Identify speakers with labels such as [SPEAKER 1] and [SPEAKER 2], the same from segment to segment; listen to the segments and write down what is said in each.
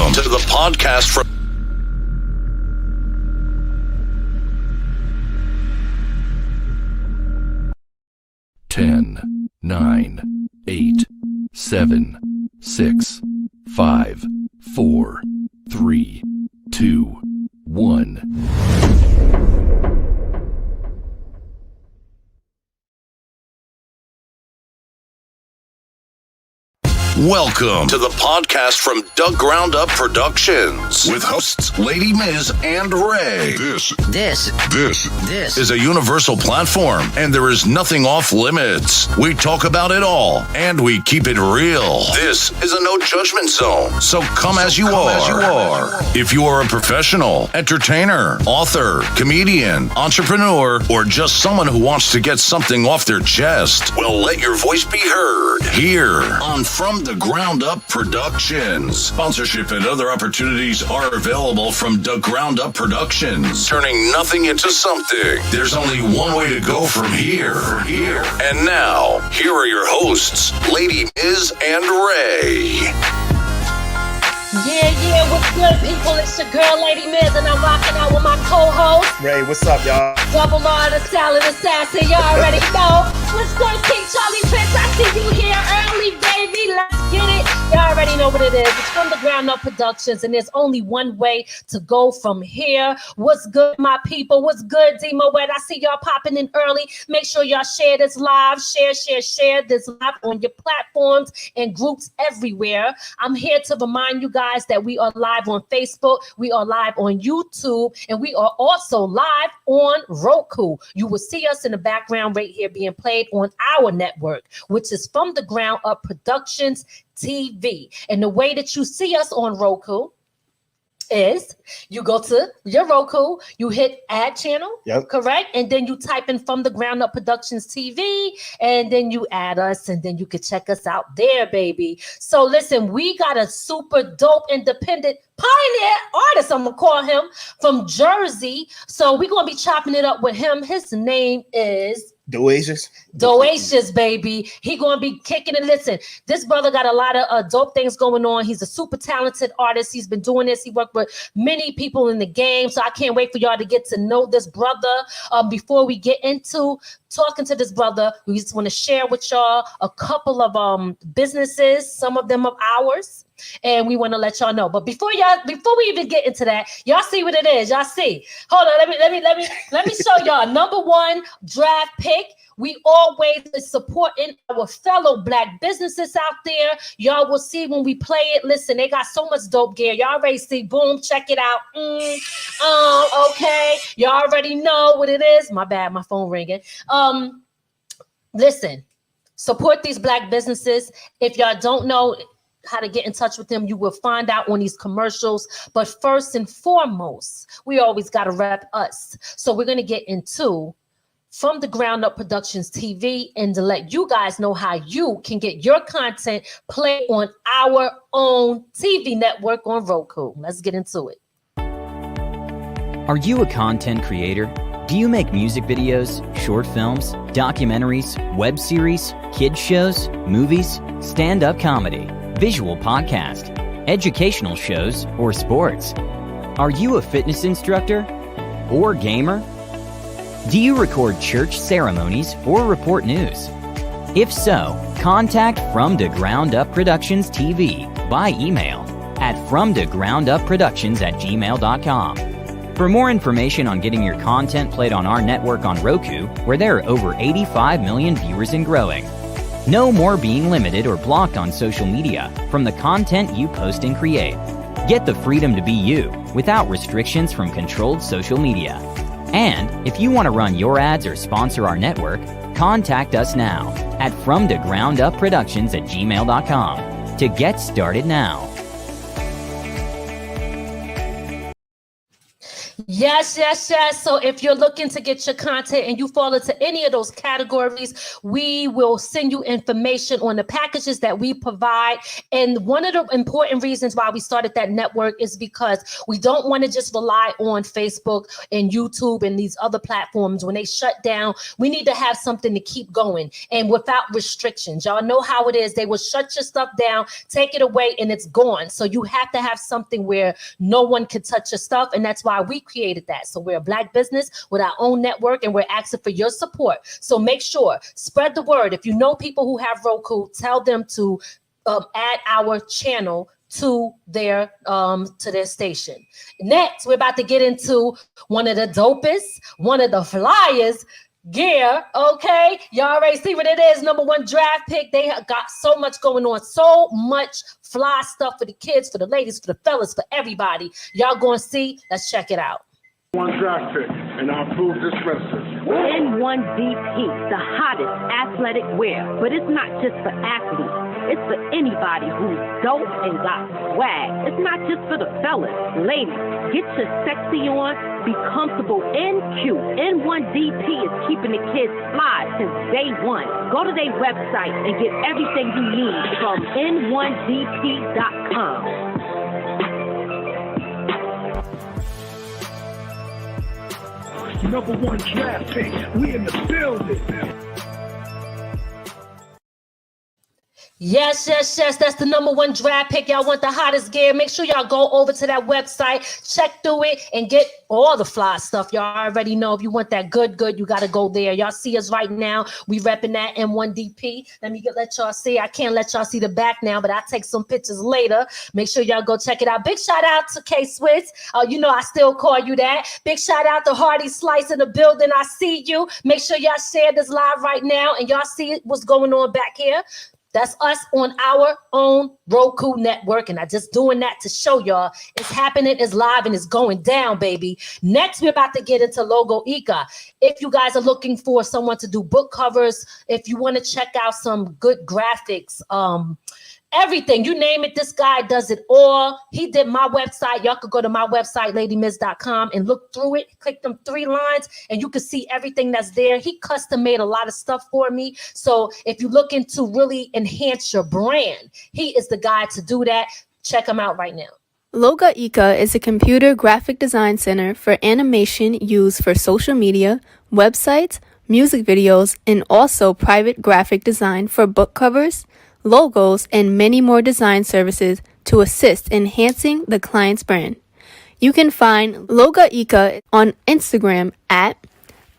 [SPEAKER 1] Welcome to the podcast from 10, 9, 8, 7, 6, 5, 4, 3, 2, 1. Welcome to the podcast from Doug Ground Up Productions with hosts Lady Miz and Ray. This is a universal platform, and there is nothing off limits. We talk about it all, and we keep it real. This is a no judgment zone, so come as you are. If you are a professional, entertainer, author, comedian, entrepreneur, or just someone who wants to get something off their chest, well, let your voice be heard here on From the Ground Up Productions. Sponsorship and other opportunities are available from the Ground Up Productions. Turning nothing into something. There's only one way to go from here. And now, here are your hosts, Lady Miz and Ray.
[SPEAKER 2] Yeah, what's good, people? It's your girl, Lady Miz, and I'm rocking out with my co-host,
[SPEAKER 3] Ray. What's up, y'all?
[SPEAKER 2] Double R, the Salad Assassin. Y'all already know. What's good, King Charlie Pitts? I see you here early, baby. Let's get it. Y'all already know what it is. It's From the Ground Up Productions, and there's only one way to go from here. What's good, my people? What's good, Demo Wet? I see y'all popping in early. Make sure y'all share this live. Share this live on your platforms and groups everywhere. I'm here to remind you guys that we are live on Facebook, we are live on YouTube, and we are also live on ROKU. You will see us in the background right here being played on our network, which is From the Ground Up Productions TV. And the way that you see us on ROKU is you go to your Roku, you hit add channel, correct? And then you type in From the Ground Up Productions TV, and then you add us, and then you can check us out there, baby. So listen, we got a super dope independent pioneer artist, I'm gonna call him, from Jersey. So we're gonna be chopping it up with him. His name is Daoshiz, baby. He gonna be kicking it. Listen, this brother got a lot of dope things going on. He's a super talented artist. He's been doing this. He worked with many people in the game. So I can't wait for y'all to get to know this brother. Before we get into talking to this brother, we just want to share with y'all a couple of businesses, some of them of ours. And we want to let y'all know. But before we even get into that, y'all see what it is. Y'all see. Hold on, let me show y'all. Number one draft pick. We always supporting our fellow Black businesses out there. Y'all will see when we play it. Listen, they got so much dope gear. Y'all already see. Boom, check it out. Okay. Y'all already know what it is. My bad, my phone ringing. Listen, support these Black businesses. If y'all don't know how to get in touch with them, you will find out on these commercials. But first and foremost, we always got to rep us. So we're going to get into From the Ground Up Productions TV and to let you guys know how you can get your content played on our own TV network on Roku. Let's get into it.
[SPEAKER 4] Are you a content creator? Do you make music videos, short films, documentaries, web series, kids shows, movies, stand-up comedy, visual podcast, educational shows, or sports? Are you a fitness instructor or gamer? Do you record church ceremonies or report news? If so, contact From the Ground Up Productions TV by email at fromthegroundupproductions@gmail.com. For more information on getting your content played on our network on Roku, where there are over 85 million viewers and growing. No more being limited or blocked on social media from the content you post and create. Get the freedom to be you without restrictions from controlled social media. And if you want to run your ads or sponsor our network, contact us now at fromthegroundupproductions@gmail.com to get started now.
[SPEAKER 2] Yes, yes, yes. So if you're looking to get your content and you fall into any of those categories, we will send you information on the packages that we provide. And one of the important reasons why we started that network is because we don't want to just rely on Facebook and YouTube and these other platforms. When they shut down, we need to have something to keep going and without restrictions. Y'all know how it is. They will shut your stuff down, take it away, and it's gone. So you have to have something where no one can touch your stuff. And that's why we created that. So we're a Black business with our own network and we're asking for your support. So make sure, spread the word. If you know people who have Roku, tell them to add our channel to their station. Next, we're about to get into one of the dopest, one of the flyers gear. Okay, y'all already see what it is. Number one draft pick. They got so much going on, so much fly stuff for the kids, for the ladies, for the fellas, for everybody. Y'all gonna see. Let's check it out.
[SPEAKER 3] One draft pick, and our approved dispensers.
[SPEAKER 5] N1DP, the hottest athletic wear, but it's not just for athletes. It's for anybody who's dope and got swag. It's not just for the fellas. Ladies, get your sexy on, be comfortable and cute. N1DP is keeping the kids fly since day one. Go to their website and get everything you need from N1DP.com.
[SPEAKER 3] Number one draft pick. We in the building.
[SPEAKER 2] Yes, yes, yes. That's the number one draft pick. Y'all want the hottest gear. Make sure y'all go over to that website, check through it, and get all the fly stuff. Y'all already know if you want that good, you got to go there. Y'all see us right now. We repping that N1DP. Let y'all see. I can't let y'all see the back now, but I'll take some pictures later. Make sure y'all go check it out. Big shout out to K-Swiss. You know I still call you that. Big shout out to Hardy Slice in the building. I see you. Make sure y'all share this live right now, and y'all see what's going on back here. That's us on our own Roku network. And I'm just doing that to show y'all it's happening, it's live, and it's going down, baby. Next, we're about to get into Logo Ika. If you guys are looking for someone to do book covers, if you want to check out some good graphics, everything, you name it, this guy does it all. He did my website. Y'all could go to my website, ladymiz.com, and look through it. Click them 3 lines, and you can see everything that's there. He custom made a lot of stuff for me. So if you're looking to really enhance your brand, he is the guy to do that. Check him out right now.
[SPEAKER 6] Logo Ika is a computer graphic design center for animation used for social media, websites, music videos, and also private graphic design for book covers, logos, and many more design services to assist enhancing the client's brand. You can find Logo Ika on Instagram at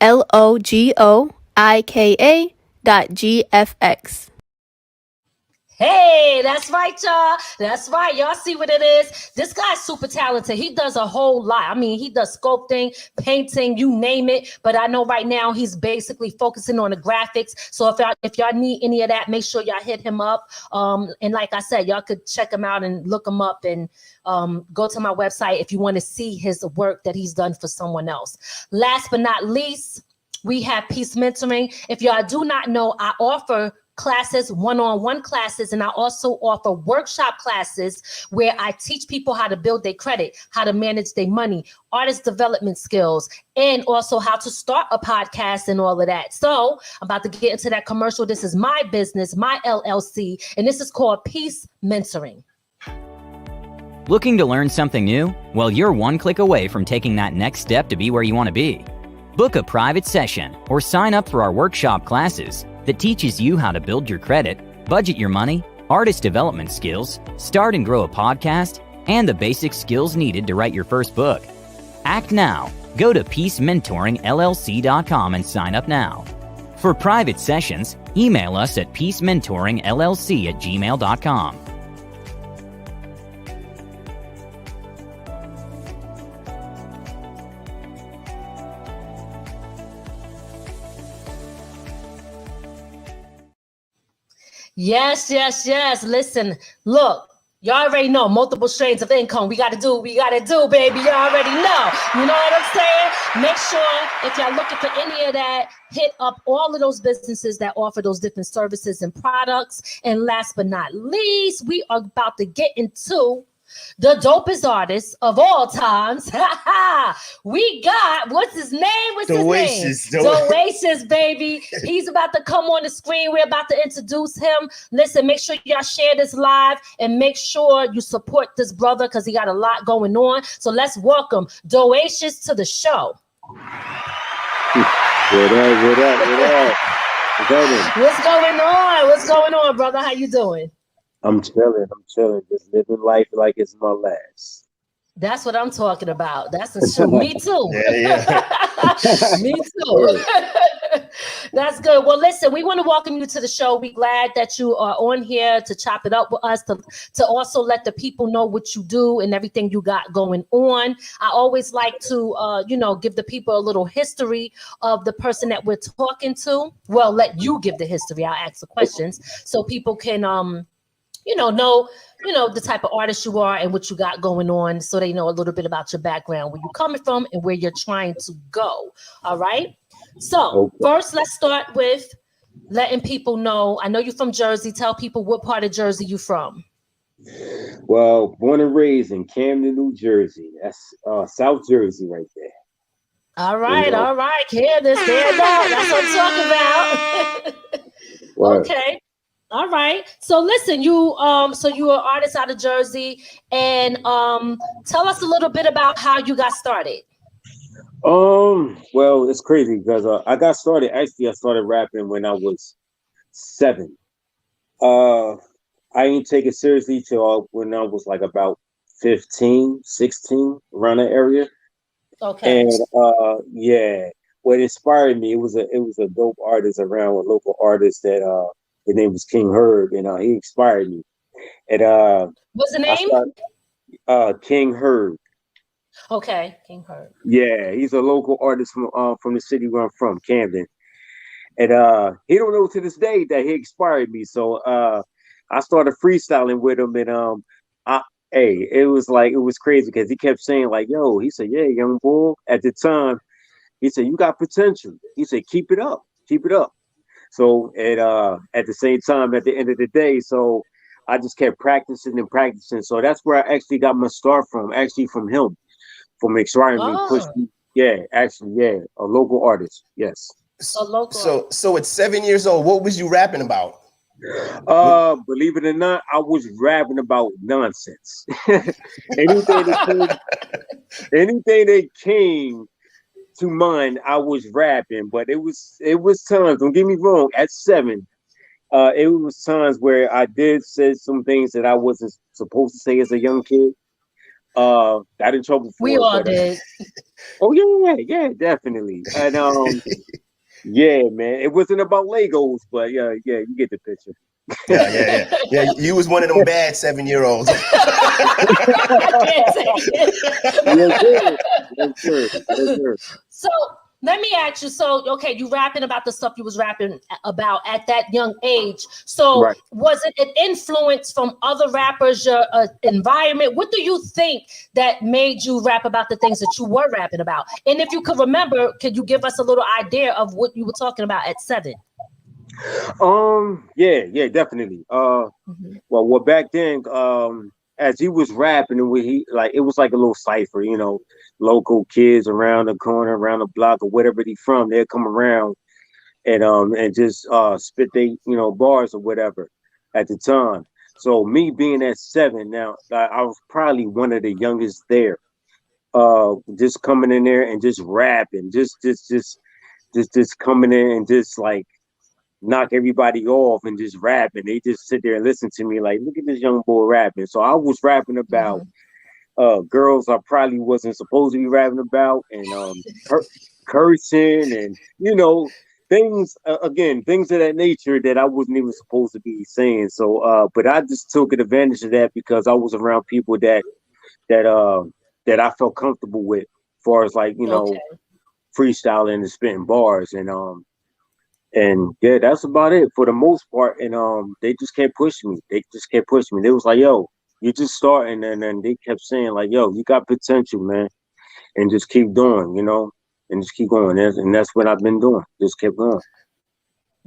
[SPEAKER 6] LOGOIKA.GFX.
[SPEAKER 2] Hey, that's right, y'all. That's right. Y'all see what it is. This guy's super talented. He does a whole lot. I mean, he does sculpting, painting, you name it. But I know right now he's basically focusing on the graphics. So if y'all need any of that, make sure y'all hit him up. And like I said, y'all could check him out and look him up and go to my website if you want to see his work that he's done for someone else. Last but not least, we have Peace Mentoring. If y'all do not know, I offer classes, one-on-one classes, and I also offer workshop classes where I teach people how to build their credit, how to manage their money, artist development skills, and also how to start a podcast and all of that. So I'm about to get into that commercial. This is my business, my LLC, and this is called Peace Mentoring.
[SPEAKER 4] Looking to learn something new? Well, you're one click away from taking that next step to be where you want to be. Book a private session or sign up for our workshop classes that teaches you how to build your credit, budget your money, artist development skills, start and grow a podcast, and the basic skills needed to write your first book. Act now. Go to peacementoringllc.com and sign up now. For private sessions, email us at peacementoringllc@gmail.com.
[SPEAKER 2] Yes, yes, yes. Listen, look, y'all already know multiple streams of income. We got to do what we got to do, baby. Y'all already know. You know what I'm saying? Make sure if y'all looking for any of that, hit up all of those businesses that offer those different services and products. And last but not least, we are about to get into the dopest artist of all times. We got, what's his name? Daoshiz, baby. He's about to come on the screen. We're about to introduce him. Listen, make sure y'all share this live and make sure you support this brother because he got a lot going on. So let's welcome Daoshiz to the show.
[SPEAKER 7] What up?
[SPEAKER 2] What's going on, brother? How you doing?
[SPEAKER 7] I'm chilling. Just living life like it's my last.
[SPEAKER 2] That's what I'm talking about. That's true. Me too.
[SPEAKER 8] Yeah.
[SPEAKER 2] Me too. That's good. Well, listen, we want to welcome you to the show. We're glad that you are on here to chop it up with us, to also let the people know what you do and everything you got going on. I always like to, give the people a little history of the person that we're talking to. Well, let you give the history. I'll ask the questions so people can, know the type of artist you are and what you got going on, so they know a little bit about your background, where you're coming from and where you're trying to go. All right. So first, let's start with letting people know. I know you're from Jersey. Tell people what part of Jersey you from.
[SPEAKER 7] Well, born and raised in Camden, New Jersey. That's South Jersey right there.
[SPEAKER 2] All right. Hear this, hear that. That's what I'm talking about.
[SPEAKER 7] Right.
[SPEAKER 2] Okay. All right. So listen, you're an artist out of Jersey, and tell us a little bit about how you got started.
[SPEAKER 7] Well, it's crazy because I started rapping when I was 7. I didn't take it seriously till when I was like about 15, 16, around that area.
[SPEAKER 2] Okay.
[SPEAKER 7] And what inspired me, it was a dope artist around, a local artist that his name was King Herb, and he inspired me. And
[SPEAKER 2] what's the name?
[SPEAKER 7] King Herb.
[SPEAKER 2] Okay, King Herb.
[SPEAKER 7] Yeah, he's a local artist from the city where I'm from, Camden. And he don't know to this day that he inspired me. So I started freestyling with him, and it was crazy because he kept saying like, "Yo," he said, "Yeah, young boy." At the time, he said, "You got potential." He said, "Keep it up." So at the same time, at the end of the day, so I just kept practicing and practicing. So that's where I actually got my start from, actually from him, from inspiring me, pushed me. Yeah, actually, a local artist. Yes.
[SPEAKER 8] So at 7 years old, what was you rapping about?
[SPEAKER 7] Believe it or not, I was rapping about nonsense. anything that came to mind, I was rapping, but it was times, don't get me wrong, at 7, it was times where I did say some things that I wasn't supposed to say as a young kid. Got in trouble for
[SPEAKER 2] we
[SPEAKER 7] it.
[SPEAKER 2] all did.
[SPEAKER 7] Oh yeah, definitely. And yeah, man, it wasn't about Legos, but yeah, you get the picture.
[SPEAKER 8] Yeah. You was one of them bad 7-year-olds.
[SPEAKER 7] Yes, sir.
[SPEAKER 2] So let me ask you. So, okay, you rapping about the stuff you was rapping about at that young age. So,
[SPEAKER 7] right.
[SPEAKER 2] Was it an influence from other rappers, your environment? What do you think that made you rap about the things that you were rapping about? And if you could remember, could you give us a little idea of what you were talking about at 7?
[SPEAKER 7] Yeah, definitely. Well, back then, as he was rapping, and it was like a little cipher, local kids around the corner, around the block, or whatever they from, they'd come around and just spit they bars or whatever at the time. So me being at 7 now, I was probably one of the youngest there. Just coming in there and just rapping, just coming in and just like knock everybody off and just rapping. They just sit there and listen to me like, look at this young boy rapping. So I was rapping about girls I probably wasn't supposed to be rapping about, and cursing and things things of that nature that I wasn't even supposed to be saying. So but I just took advantage of that because I was around people that I felt comfortable with, as far as like freestyling and spitting bars, and yeah, that's about it for the most part. And they just kept pushing me. They was like, "Yo, you just starting," and then they kept saying like, "Yo, you got potential, man, and just keep doing, and just keep going." And that's what I've been doing. Just kept going.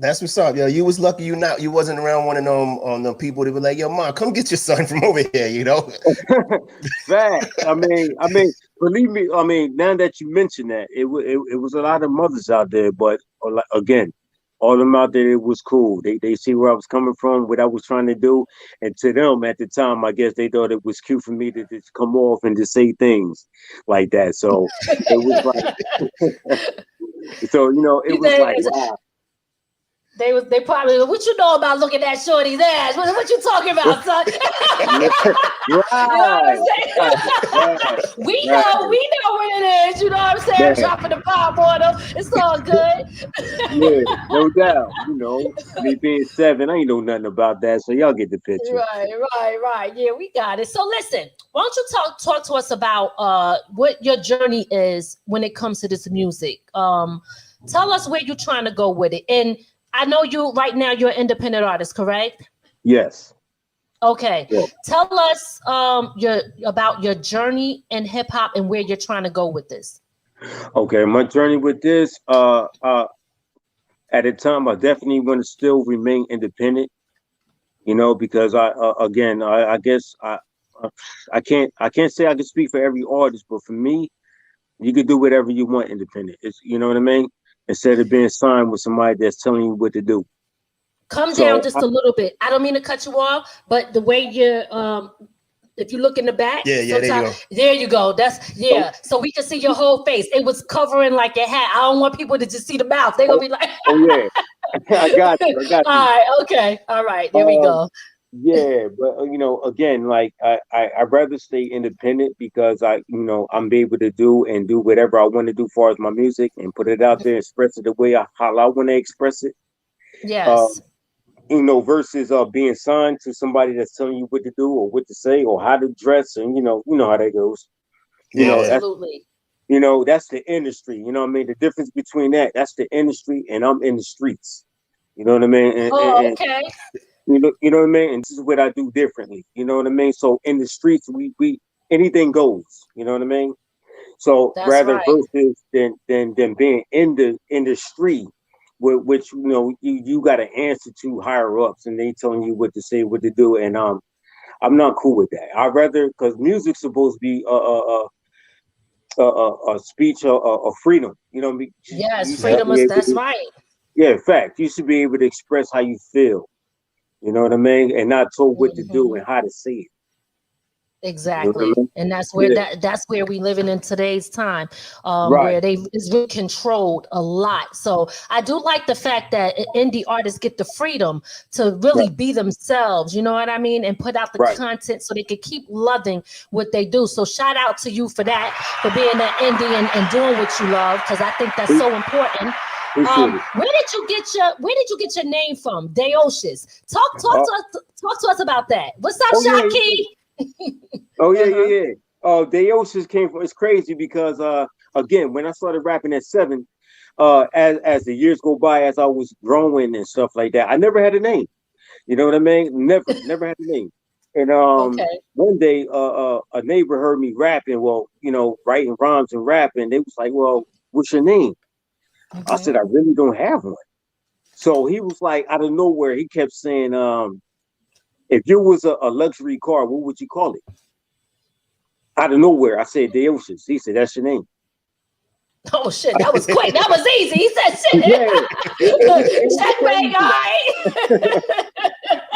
[SPEAKER 8] That's what's up, yo. You was lucky you wasn't around one of them people that were like, yo, mom, come get your son from over here, you know.
[SPEAKER 7] Fact. I mean, believe me. I mean, now that you mention that, it was a lot of mothers out there, but again, all of them out there, it was cool. They see where I was coming from, what I was trying to do, and to them at the time, I guess they thought it was cute for me to just come off and just say things like that. So it was like, so it was like, wow.
[SPEAKER 2] They probably, what you know about looking at Shorty's ass? What you talking about, son?
[SPEAKER 7] Right.
[SPEAKER 2] We know what it is. You know what I'm saying? Dropping the bomb on them. It's all good.
[SPEAKER 7] Yeah, no doubt. Me being 7, I ain't know nothing about that. So y'all get the picture.
[SPEAKER 2] Right. Yeah, we got it. So listen, why don't you talk to us about what your journey is when it comes to this music? Tell us where you're trying to go with it. And I know right now you're an independent artist, correct?
[SPEAKER 7] Yes.
[SPEAKER 2] Okay.
[SPEAKER 7] Yeah.
[SPEAKER 2] Tell us about your journey in hip hop and where you're trying to go with this.
[SPEAKER 7] Okay, my journey with this, at the time, I definitely want to still remain independent, because I guess I can't say I can speak for every artist, but for me, you can do whatever you want independent. You know what I mean? Instead of being signed with somebody that's telling you what to do.
[SPEAKER 2] Come down just a little bit. I don't mean to cut you off, but the way you're, if you look in the back,
[SPEAKER 8] there you go.
[SPEAKER 2] There you go. So we can see your whole face. It was covering like your hat. I don't want people to just see the mouth. They're gonna be like,
[SPEAKER 7] oh yeah, I got you.
[SPEAKER 2] All right, okay, all right. There we go.
[SPEAKER 7] Yeah, but again, like I'd rather stay independent because I'm able to do whatever I want to do as far as my music and put it out there, express it the way how I want to express it.
[SPEAKER 2] Yes.
[SPEAKER 7] Versus being signed to somebody that's telling you what to do or what to say or how to dress, and you know how that goes.
[SPEAKER 2] Absolutely.
[SPEAKER 7] That's the industry. You know what I mean? The difference between that's the industry, and I'm in the streets. You know what I mean?
[SPEAKER 2] Okay.
[SPEAKER 7] You know what I mean? And this is what I do differently. You know what I mean? So in the streets, we anything goes. You know what I mean? So
[SPEAKER 2] That's
[SPEAKER 7] rather
[SPEAKER 2] right.
[SPEAKER 7] versus than being in the industry, which you got to answer to higher ups, and they telling you what to say, what to do, and I'm not cool with that. I'd rather, because music's supposed to be a speech of freedom. You know what I mean?
[SPEAKER 2] Yes, freedom is. That's right.
[SPEAKER 7] Yeah, in fact, you should be able to express how you feel. You know what I mean? And not told what to do and how to say it.
[SPEAKER 2] Exactly.
[SPEAKER 7] You know what I mean?
[SPEAKER 2] And that's where that's where we living in today's time,
[SPEAKER 7] right.
[SPEAKER 2] where it's really controlled a lot. So I do like the fact that indie artists get the freedom to really be themselves, you know what I mean? And put out the content so they can keep loving what they do. So shout out to you for that, for being an indie and doing what you love, because I think that's so important. Where did you get your name from? Daoshiz. Talk to us about that. What's up, Shaki?
[SPEAKER 7] Yeah. Daoshiz came from. It's crazy because again, when I started rapping at 7, as the years go by, as I was growing and stuff like that, I never had a name. You know what I mean? Never had a name. And one day, a neighbor heard me rapping. Well, writing rhymes and rapping. They was like, "Well, what's your name?" I said, I really don't have one. So he was like, out of nowhere, he kept saying, if you was a luxury car, what would you call it? Out of nowhere, I said, Daoshiz. He said, that's your name.
[SPEAKER 2] Oh, shit, that was quick. That was easy. He said, shit. Checkmate, all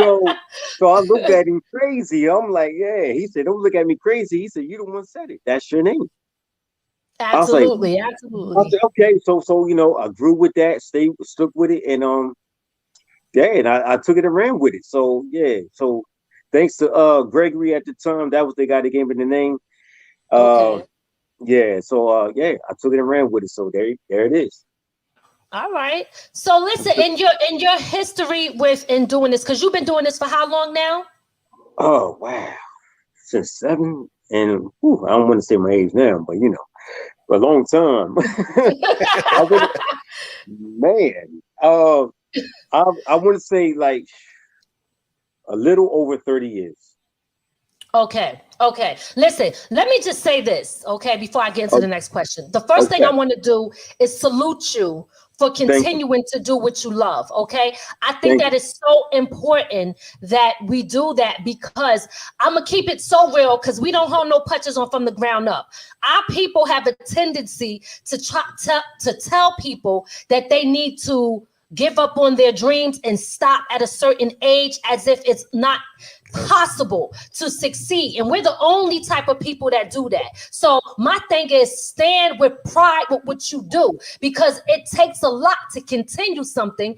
[SPEAKER 2] right.
[SPEAKER 7] So I looked at him crazy. I'm like, yeah. He said, don't look at me crazy. He said, you the one said it. That's your name.
[SPEAKER 2] Absolutely.
[SPEAKER 7] I said, okay, so I grew with that, stuck with it, and and I took it and ran with it. So so thanks to Gregory at the time, that was the guy that gave me the name. I took it and ran with it. So there it is.
[SPEAKER 2] All right. So listen, in your history in doing this, because you've been doing this for how long now? Oh
[SPEAKER 7] wow, since 7, and I don't want to say my age now, but a long time. I want to say like a little over 30 years.
[SPEAKER 2] Okay. Listen, let me just say this, okay, before I get into the next question. The first thing I want to do is salute you for continuing to do what you love. Okay. I think that is so important that we do that, because I'm gonna keep it so real, because we don't hold no punches on from the ground up. Our people have a tendency to tell people that they need to give up on their dreams and stop at a certain age, as if it's not possible to succeed. And we're the only type of people that do that. So my thing is, stand with pride with what you do, because it takes a lot to continue something,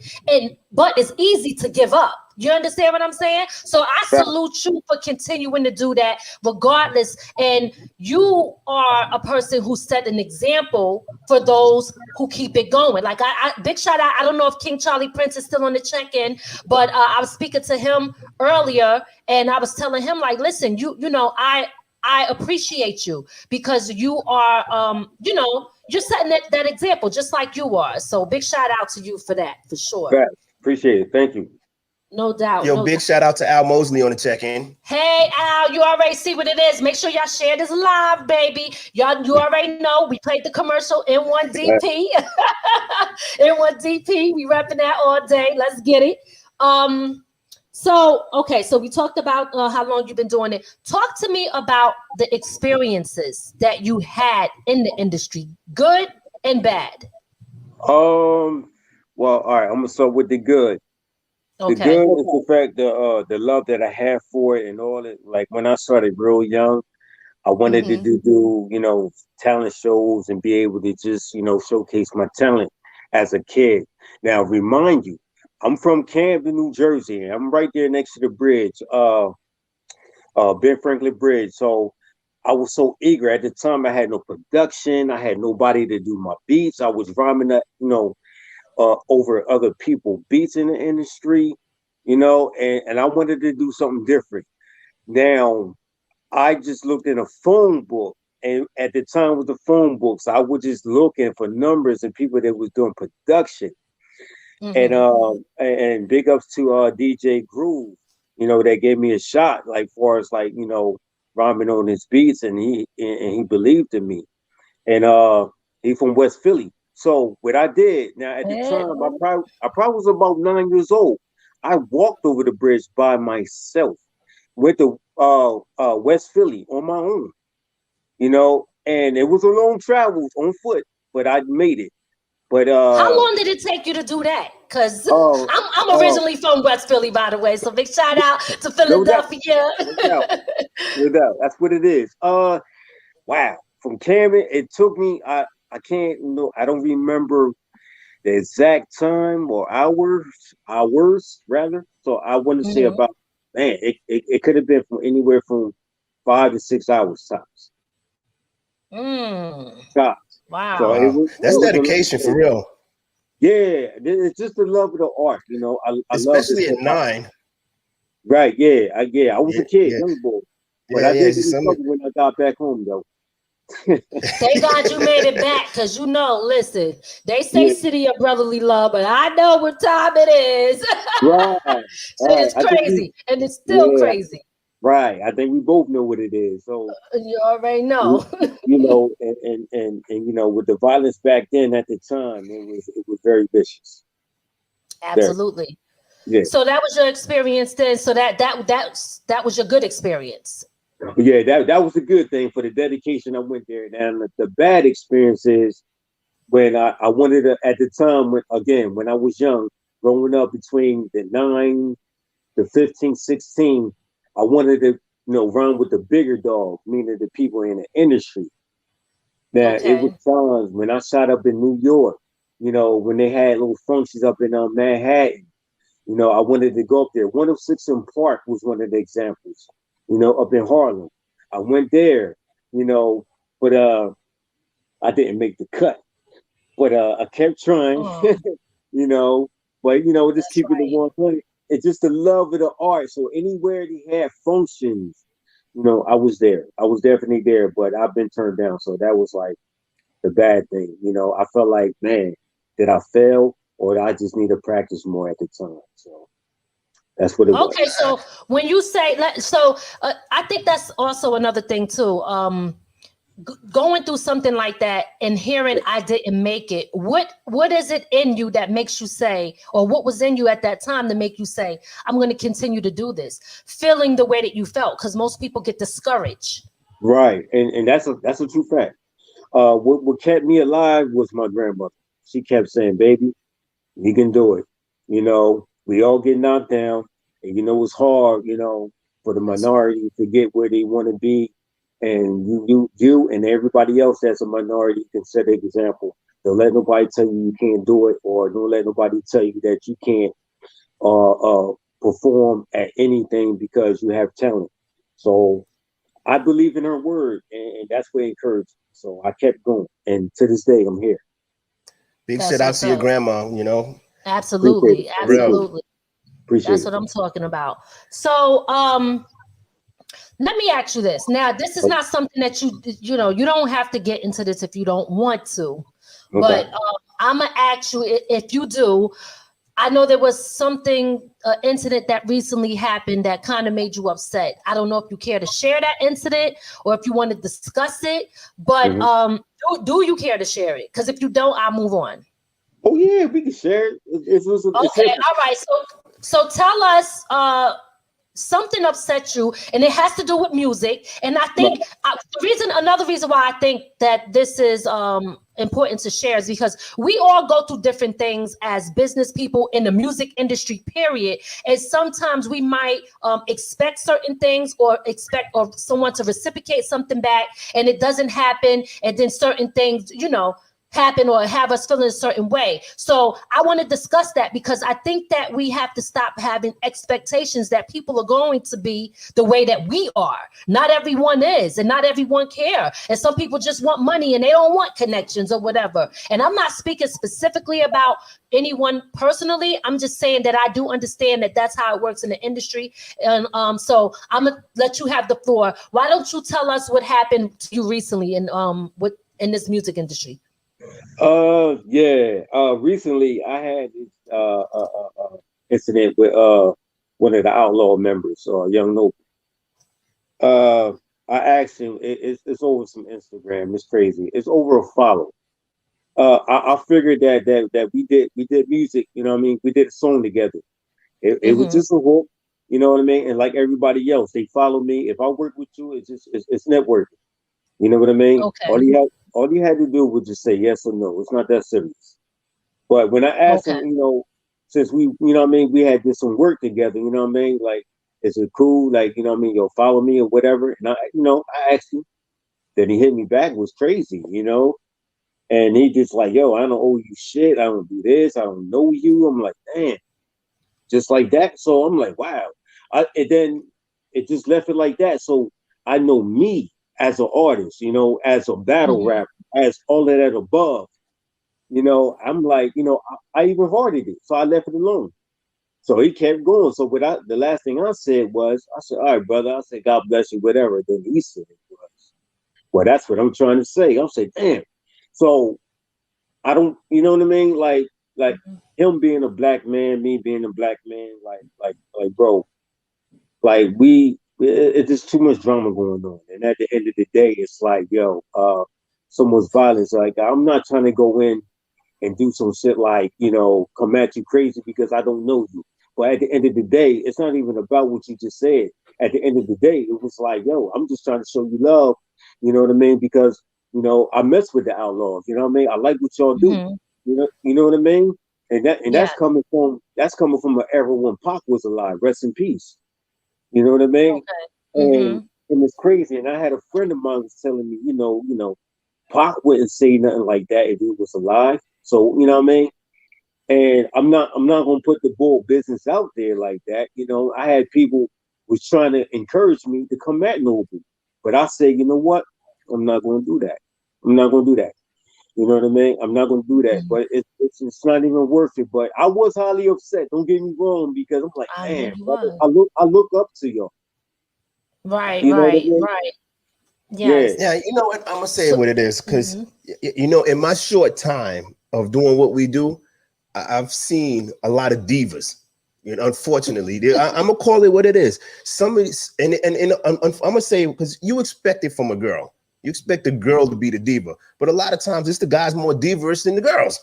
[SPEAKER 2] but it's easy to give up. You understand what I'm saying? So I salute you for continuing to do that regardless. And you are a person who set an example for those who keep it going. Like I big shout out. I don't know if King Charlie Prince is still on the check-in, but I was speaking to him earlier and I was telling him, like, listen, you know, I appreciate you, because you are, you know, you're setting that example just like you are. So big shout out to you for that, for sure.
[SPEAKER 7] Right. Appreciate it. Thank you.
[SPEAKER 2] No doubt.
[SPEAKER 8] Yo, big shout out to Al Mosley on the check-in.
[SPEAKER 2] Hey, Al, you already see what it is. Make sure y'all share this live, baby. You already know we played the commercial N1DP. N1DP, we repping that all day. Let's get it. So we talked about how long you've been doing it. Talk to me about the experiences that you had in the industry, good and bad.
[SPEAKER 7] Well, all right, I'm gonna start with the good. Okay. The good is the fact the love that I have for it and all it. Like when I started real young, I wanted to do you know, talent shows and be able to just, you know, showcase my talent as a kid. Now, remind you, I'm from Camden, New Jersey. And I'm right there next to the bridge, Ben Franklin Bridge. So I was so eager at the time. I had no production. I had nobody to do my beats. I was rhyming up, you know, over other people's beats in the industry, you know, and I wanted to do something different. Now, I just looked in a phone book, and at the time with the phone books, I was just looking for numbers and people that was doing production. And big ups to DJ Groove, you know, that gave me a shot, like far as like, you know, rhyming on his beats, and he believed in me. And he from West Philly. So what I did, now at the time, I probably was about 9 years old. I walked over the bridge by myself, went to West Philly on my own, you know, and it was a long travel on foot, but I made it. But
[SPEAKER 2] how long did it take you to do that? Because I'm originally from West Philly, by the way. So big shout out to Philadelphia.
[SPEAKER 7] No doubt. That's what it is. Wow. From Camden, it took me, I can't know. I don't remember the exact time or hours rather. So I want to say about, man, it could have been from anywhere from 5 to 6 hours tops. Tops.
[SPEAKER 2] Wow.
[SPEAKER 7] So
[SPEAKER 8] that's dedication for real.
[SPEAKER 7] Yeah, it's just the love of the art, you know.
[SPEAKER 8] Especially at 9.
[SPEAKER 7] Right. Yeah. I was a kid, young boy, but I did something when I got back home though.
[SPEAKER 2] Thank God you made it back, because you know, listen, they say city of brotherly love, but I know what time it is.
[SPEAKER 7] Right.
[SPEAKER 2] It's crazy, and it's still crazy.
[SPEAKER 7] Right. I think we both know what it is. So
[SPEAKER 2] you already know.
[SPEAKER 7] You know, and you know, with the violence back then at the time, it was very vicious.
[SPEAKER 2] Absolutely.
[SPEAKER 7] Yeah.
[SPEAKER 2] So that was your experience then. So that was your good experience.
[SPEAKER 7] Yeah, that was a good thing for the dedication. I went there. And the bad experience is when I wanted to, at the time, when I was young, growing up between the 9 to 15, 16, I wanted to, you know, run with the bigger dog, meaning the people in the industry. Now, it was times when I shot up in New York, you know, when they had little functions up in Manhattan, you know, I wanted to go up there. 106 in Park was one of the examples. You know, up in Harlem. I went there, you know, but I didn't make the cut. But I kept trying, you know, but, you know, just keeping it 100. It's just the love of the art. So anywhere they had functions, you know, I was there. I was definitely there, but I've been turned down. So that was like the bad thing. You know, I felt like, man, did I fail or did I just need to practice more at the time? So that's what it was.
[SPEAKER 2] Okay, so when you say, I think that's also another thing too. going through something like that and hearing I didn't make it, what is it in you that makes you say, or what was in you at that time to make you say, I'm going to continue to do this, feeling the way that you felt? Because most people get discouraged.
[SPEAKER 7] Right, and that's a true fact. What kept me alive was my grandmother. She kept saying, "Baby, you can do it." You know, we all get knocked down, and you know it's hard. You know, for the minority to get where they want to be, and you and everybody else that's a minority can set an example. Don't let nobody tell you can't do it, or don't let nobody tell you that you can't perform at anything because you have talent. So I believe in her word, and that's what encouraged me. So I kept going, and to this day, I'm here.
[SPEAKER 8] Big shout out to your grandma, you know.
[SPEAKER 2] Absolutely, absolutely.
[SPEAKER 7] Appreciate
[SPEAKER 2] that's
[SPEAKER 7] it.
[SPEAKER 2] what I'm talking about. So, let me ask you this. Now, this is not something that you know, you don't have to get into this if you don't want to, but I'm gonna ask you if you do. I know there was something, incident that recently happened that kind of made you upset. I don't know if you care to share that incident or if you want to discuss it, but do you care to share it? Because if you don't, I'll move on.
[SPEAKER 7] Oh yeah, we can share it.
[SPEAKER 2] Okay, all right. So tell us, something upset you, and it has to do with music. And I think another reason why I think that this is important to share is because we all go through different things as business people in the music industry, period. And sometimes we might expect certain things or expect someone to reciprocate something back, and it doesn't happen. And then certain things, you know, happen or have us feeling a certain way. So I want to discuss that because I think that we have to stop having expectations that people are going to be the way that we are. Not everyone is, and not everyone care. And some people just want money and they don't want connections or whatever. And I'm not speaking specifically about anyone personally. I'm just saying that I do understand that that's how it works in the industry. And so I'm gonna let you have the floor. Why don't you tell us what happened to you recently in this music industry?
[SPEAKER 7] Recently I had this incident with one of the outlaw members, Young Noble. I asked him, it's over some Instagram, it's crazy. It's over a follow. I figured that we did music, you know what I mean? We did a song together. It was just a hook, you know what I mean? And like everybody else, they follow me. If I work with you, it's networking. You know what I mean?
[SPEAKER 2] Okay.
[SPEAKER 7] All you had to do was just say yes or no. It's not that serious. But when I asked him, you know, since we, you know what I mean, we had did some work together, you know what I mean? Like, is it cool? Like, you know what I mean? You'll follow me or whatever. And I asked him. Then he hit me back, was crazy, you know? And he just like, yo, I don't owe you shit. I don't do this. I don't know you. I'm like, damn. Just like that. So I'm like, wow. And then it just left it like that. So I know me as an artist, you know, as a battle rapper, as all of that above, you know, I'm like, you know, I even hearted it. So I left it alone. So he kept going. So the last thing I said was, I said, all right, brother. I said, God bless you, whatever. Then he said it was, well, that's what I'm trying to say. I'm saying, damn. So I don't, you know what I mean? Like him being a black man, me being a black man, like, bro, like it's just too much drama going on. And at the end of the day, it's like, yo, someone's violence. Like, I'm not trying to go in and do some shit like, you know, come at you crazy because I don't know you. But at the end of the day, it's not even about what you just said. At the end of the day, it was like, yo, I'm just trying to show you love. You know what I mean? Because, you know, I mess with the outlaws. You know what I mean? I like what y'all do. You know what I mean? And that's coming from an era when Pac was alive. Rest in peace. You know what I mean? Okay. And it's crazy. And I had a friend of mine was telling me, you know, Pac wouldn't say nothing like that if he was alive. So, you know what I mean? And I'm not gonna put the bull business out there like that. You know, I had people was trying to encourage me to come at Noble. But I said, you know what? I'm not gonna do that. I'm not gonna do that. You know what I mean? I'm not gonna do that. But it's not even worth it. But I was highly upset. Don't get me wrong, because I'm like, man, I look up to y'all.
[SPEAKER 2] Right,
[SPEAKER 7] you know
[SPEAKER 2] right,
[SPEAKER 7] what I mean?
[SPEAKER 2] right. Yes.
[SPEAKER 8] Yeah, you know what? I'm gonna say what it is, because you know, in my short time of doing what we do, I've seen a lot of divas. You know, unfortunately, I'm gonna call it what it is. Somebody, and I'm gonna say, because you expect it from a girl. You expect the girl to be the diva, but a lot of times it's the guys more diverse than the girls.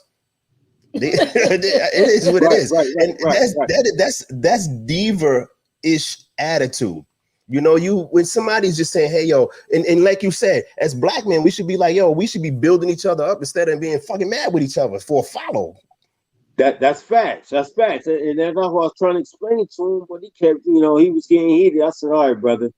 [SPEAKER 8] It is what it is, and that's diva-ish attitude. You know, when somebody's just saying, hey, yo, and like you said, as black men, we should be like, yo, we should be building each other up instead of being fucking mad with each other for a follow.
[SPEAKER 7] That's facts. That's facts. And that's what I was trying to explain it to him, but he kept, he was getting heated. I said, all right, brother.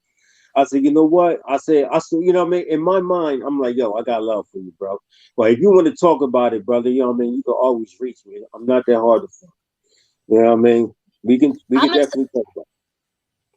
[SPEAKER 7] I said, you know what? I said, you know what I mean? In my mind, I'm like, yo, I got love for you, bro. But if you want to talk about it, brother, you know what I mean? You can always reach me. I'm not that hard to find. You know what I mean? We can definitely talk about it.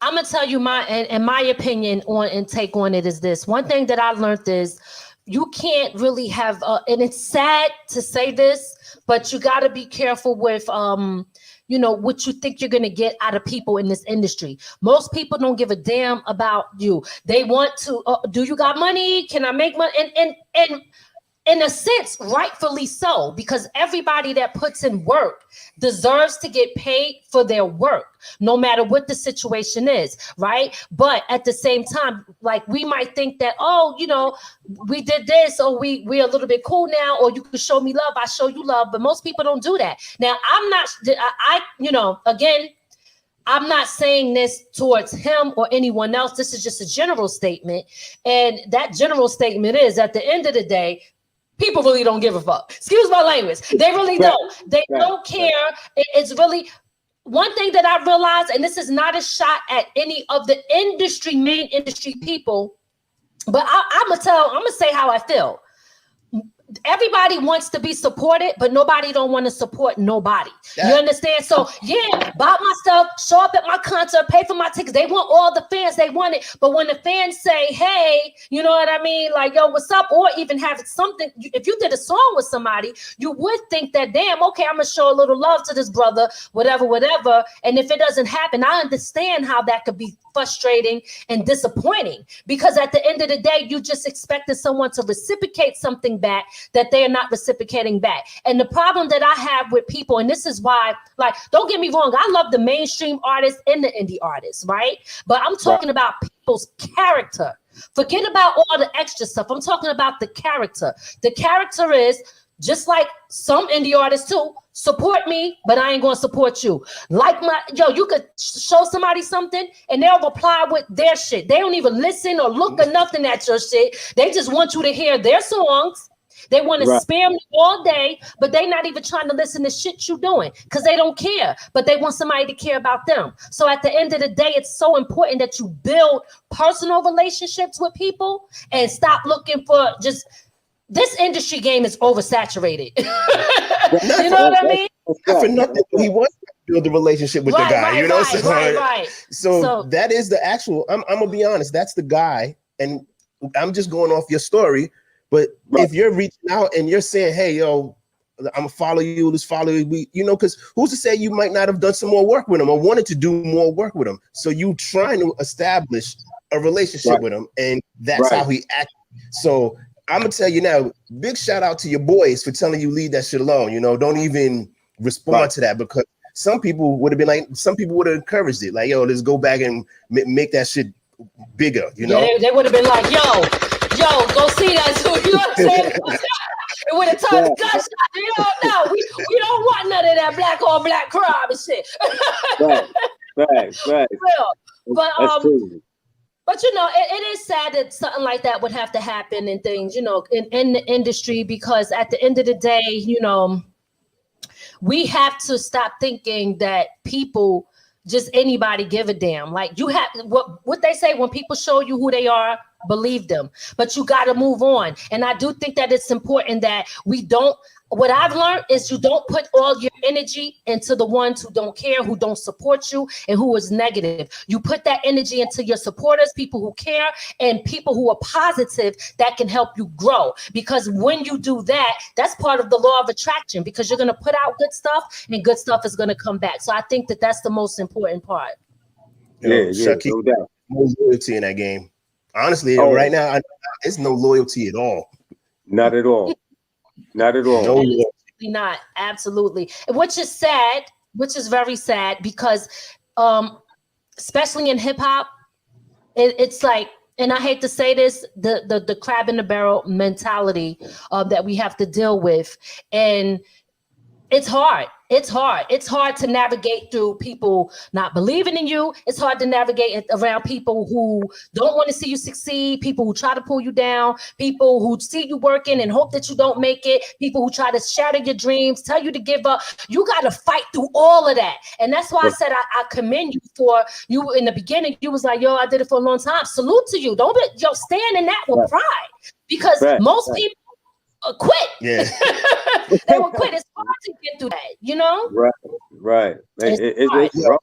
[SPEAKER 2] I'm gonna tell you my opinion on and take on it is this. One thing that I learned is you can't really have and it's sad to say this, but you got to be careful with what you think you're gonna get out of people in this industry. Most people don't give a damn about you. They want to do you got money? Can I make money? And in a sense, rightfully so, because everybody that puts in work deserves to get paid for their work, no matter what the situation is, right? But at the same time, like we might think that, we did this, or we're a little bit cool now, or you can show me love, I show you love, but most people don't do that. Now, I'm not saying this towards him or anyone else. This is just a general statement. And that general statement is, at the end of the day, people really don't give a fuck. Excuse my language. They really don't. They don't care. It's really one thing that I realized, and this is not a shot at any of the main industry people, but I'm gonna say how I feel. Everybody wants to be supported, but nobody don't want to support nobody. You understand? So yeah, buy my stuff, show up at my concert, pay for my tickets. They want all the fans, they want it. But when the fans say, hey, you know what I mean? Like, yo, what's up? Or even have something, if you did a song with somebody, you would think that, damn, okay, I'm gonna show a little love to this brother, whatever. And if it doesn't happen, I understand how that could be frustrating and disappointing, because at the end of the day, you just expected someone to reciprocate something back that they are not reciprocating back. And the problem that I have with people, and this is why, like, don't get me wrong, I love the mainstream artists and the indie artists, right? But I'm talking about people's character. Forget about all the extra stuff. I'm talking about the character. The character is just like some indie artists too. Support me, but I ain't gonna support you. Like you could show somebody something and they'll reply with their shit. They don't even listen or look or nothing at your shit. They just want you to hear their songs. They want to spam me all day, but they're not even trying to listen to shit you doing because they don't care, but they want somebody to care about them. So at the end of the day, it's so important that you build personal relationships with people and stop looking for just, this industry game is oversaturated. You know what I mean?
[SPEAKER 8] For nothing, he wants to build a relationship with the guy,
[SPEAKER 2] Right.
[SPEAKER 8] So that is the actual, I'm going to be honest, that's the guy. And I'm just going off your story. But if you're reaching out and you're saying, hey, yo, I'm gonna follow you, let's follow you, because who's to say you might not have done some more work with him or wanted to do more work with him? So you trying to establish a relationship with him, and that's how he acts. So I'm gonna tell you now, big shout out to your boys for telling you leave that shit alone. Don't even respond to that, because some people would have been like, some people would have encouraged it, like, yo, let's go back and make that shit bigger.
[SPEAKER 2] Yeah, they would have been like, yo, go see that too. You know what I'm saying? It would have turned the gunshot. No, we don't want none of that black on black crime and shit.
[SPEAKER 7] Right.
[SPEAKER 2] But it is sad that something like that would have to happen and things, in the industry, because at the end of the day, we have to stop thinking that people, just anybody, give a damn. Like, you have what they say, when people show you who they are, believe them, but you got to move on. And I do think that it's important that we don't, what I've learned is you don't put all your energy into the ones who don't care, who don't support you, and who is negative. You put that energy into your supporters, people who care, and people who are positive that can help you grow. Because when you do that, that's part of the law of attraction, because you're going to put out good stuff and good stuff is going to come back. So I think that that's the most important part.
[SPEAKER 8] No loyalty in that game. Honestly, right now, it's no loyalty at all.
[SPEAKER 7] Not at all. No,
[SPEAKER 2] not absolutely. Which is sad, which is very sad, because especially in hip hop, it's like and I hate to say this, the crab in the barrel mentality that we have to deal with. And it's hard. It's hard. It's hard to navigate through people not believing in you. It's hard to navigate around people who don't want to see you succeed, people who try to pull you down, people who see you working and hope that you don't make it, people who try to shatter your dreams, tell you to give up. You got to fight through all of that. And that's why I said I commend you for you in the beginning. You was like, yo, I did it for a long time. Salute to you. Don't be, stand in that with pride, because most people quit.
[SPEAKER 8] Yeah.
[SPEAKER 2] They will quit. It's hard to get through that, you know?
[SPEAKER 7] Right. It's rough.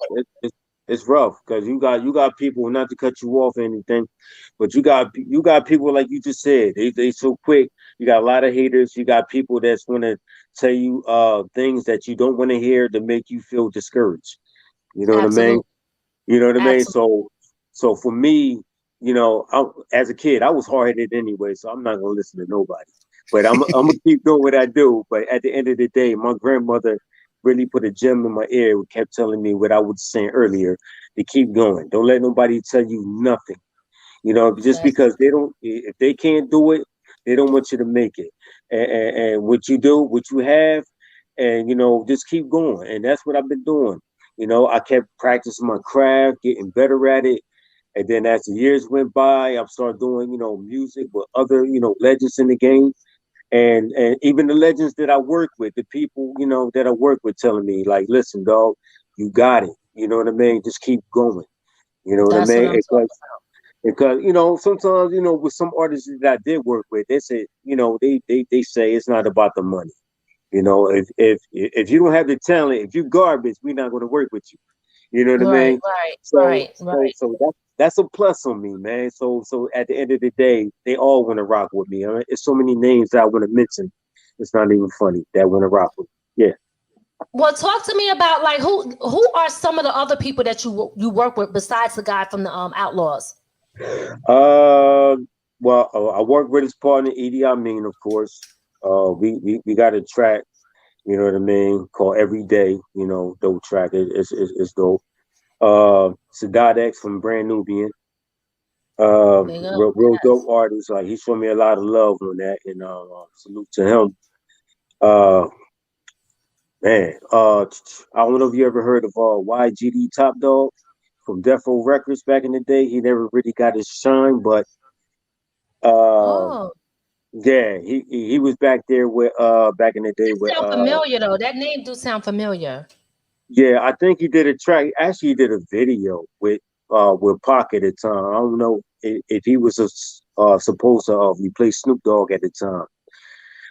[SPEAKER 7] It's rough because you got people, not to cut you off or anything, but you got people like you just said. They so quick. You got a lot of haters. You got people that's going to tell you things that you don't want to hear to make you feel discouraged. You know what I mean? You know what I mean? So for me, you know, as a kid, I was hard-headed anyway, so I'm not going to listen to nobody. But I'm gonna keep doing what I do. But at the end of the day, my grandmother really put a gem in my ear, kept telling me what I was saying earlier, to keep going. Don't let nobody tell you nothing. You know, just because if they can't do it, they don't want you to make it. And what you do, what you have, and, you know, just keep going. And that's what I've been doing. You know, I kept practicing my craft, getting better at it. And then as the years went by, I've started doing, you know, music with other, you know, legends in the game. And even the legends that I work with, the people, you know, that I work with telling me, like, listen, dog, you got it. You know what I mean? Just keep going. You know what I mean? Because, you know, sometimes, you know, with some artists that I did work with, they say, you know, they say it's not about the money. You know, if you don't have the talent, if you garbage, we're not going to work with you. You know what I mean?
[SPEAKER 2] Right.
[SPEAKER 7] So that's a plus on me, man. So at the end of the day, they all want to rock with me. I mean, it's so many names that I want to mention. It's not even funny that want to rock with me. Yeah.
[SPEAKER 2] Well, talk to me about, like, who are some of the other people that you work with besides the guy from the Outlaws?
[SPEAKER 7] Well, I work with his partner Edie Amin, of course. We got a track, you know what I mean, called Every Day. You know, dope track. It's dope. Sadat X from Brand Nubian. Real dope artist. Like, he showed me a lot of love on that, and salute to him. Man, I don't know if you ever heard of YGD Top Dog from Death Row Records back in the day. He never really got his shine, but yeah, he was back there with back in the day with
[SPEAKER 2] sound familiar though. That name do sound familiar.
[SPEAKER 7] Yeah, I think he did a track. Actually, he did a video with Pac at the time. I don't know if he was supposed to replace Snoop Dogg at the time.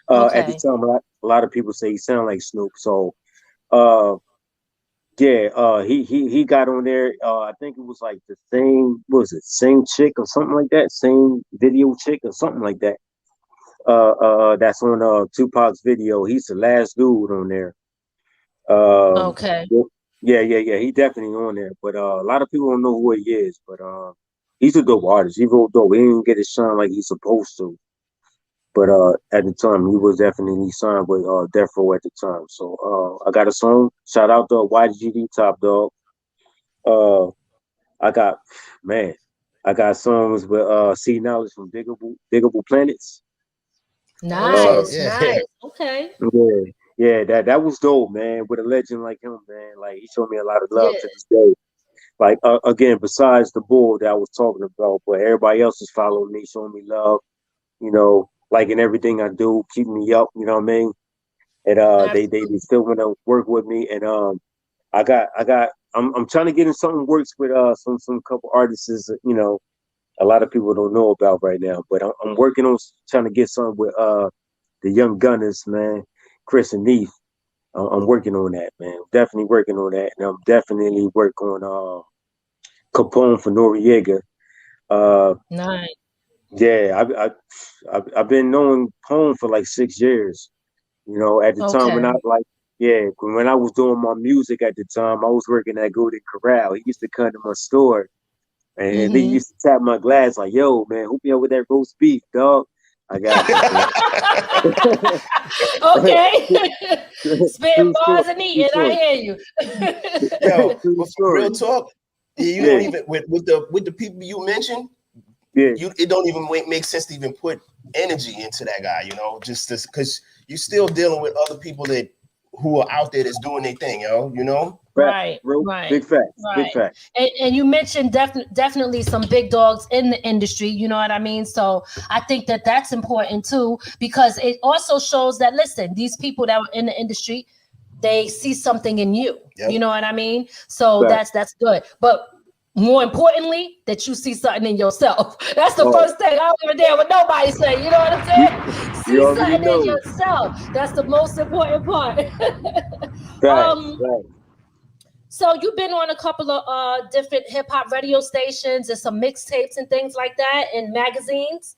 [SPEAKER 7] At the time, a lot of people say he sounded like Snoop. So, he got on there. I think it was like the same chick or something like that, same video chick or something like that. That's on Tupac's video. He's the last dude on there. Yeah. He definitely on there. But a lot of people don't know who he is. But he's a dope artist. He wrote dope. He didn't get his shine like he's supposed to. But at the time, he was definitely signed with Death Row at the time. So I got a song. Shout out to YGD Top Dog. I got songs with C Knowledge from Diggable Planets.
[SPEAKER 2] Nice. Okay.
[SPEAKER 7] Yeah, that was dope, man. With a legend like him, man. Like, he showed me a lot of love to this day. Like, again, besides the bull that I was talking about, but everybody else is following me, showing me love, you know, liking everything I do, keeping me up, you know what I mean? And they still want to work with me. And I'm trying to get in something works with some couple artists, you know, a lot of people don't know about right now. But I'm working on trying to get something with the Young Gunners, man, Chris and Neef. I'm working on that, man. Definitely working on that. And I'm definitely working on Capone for Noriega.
[SPEAKER 2] Nice.
[SPEAKER 7] Yeah, I've been knowing Pone for like 6 years. You know, at the time when when I was doing my music at the time, I was working at Golden Corral. He used to come to my store and he used to tap my glass like, yo, man, hook me up with that roast beef, dog. I got it.
[SPEAKER 2] Okay. Spit bars and eating. I hear you.
[SPEAKER 8] Yo, real talk. You don't even with the people you mentioned,
[SPEAKER 7] Yeah.
[SPEAKER 8] It don't even make sense to even put energy into that guy, you know, just because you're still dealing with other people who are out there that's doing their thing, you know?
[SPEAKER 2] Right,
[SPEAKER 7] Big facts.
[SPEAKER 2] right. And you mentioned definitely some big dogs in the industry, you know what I mean? So I think that's important too, because it also shows that, listen, these people that are in the industry, they see something in you. Yep. You know what I mean? So that's good. But more importantly, that you see something in yourself. That's the first thing. I don't give a damn what nobody say. You know what I'm saying? See something in yourself. That's the most important part.
[SPEAKER 7] Right.
[SPEAKER 2] So you've been on a couple of different hip hop radio stations and some mixtapes and things like that, and magazines.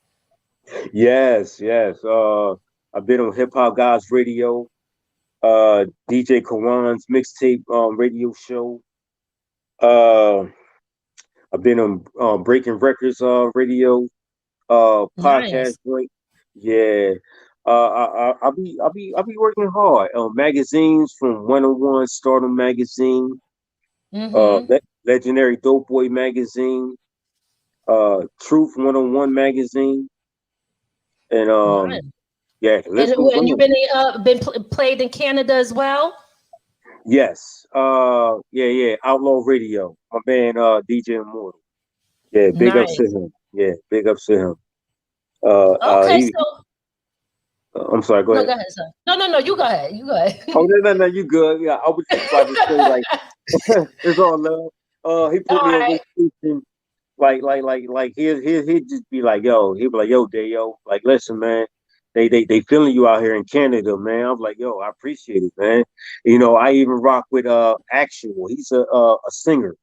[SPEAKER 7] Yes. I've been on Hip Hop Guys Radio, DJ Kawan's mixtape radio show. I've been on Breaking Records radio podcast joint. Yeah. I'll be working hard on magazines, from 101 Stardom magazine, Legendary Dope Boy magazine, Truth 101 magazine, and yeah.
[SPEAKER 2] And you've been played in Canada as well.
[SPEAKER 7] Yes. Yeah. Outlaw Radio. My man, DJ Immortal. Yeah. Big ups to him. Yeah. Big ups to him. I'm sorry. Go ahead.
[SPEAKER 2] No, go ahead, sir. No. You go ahead.
[SPEAKER 7] Oh no. You good? Yeah. I was just about to say, like, it's all love. He put me on rotation. Like he'd just be like, yo. He'd be like, yo, Dayo. Like, listen, man. They feeling you out here in Canada, man. I'm like, yo, I appreciate it, man. You know, I even rock with Actual. He's a singer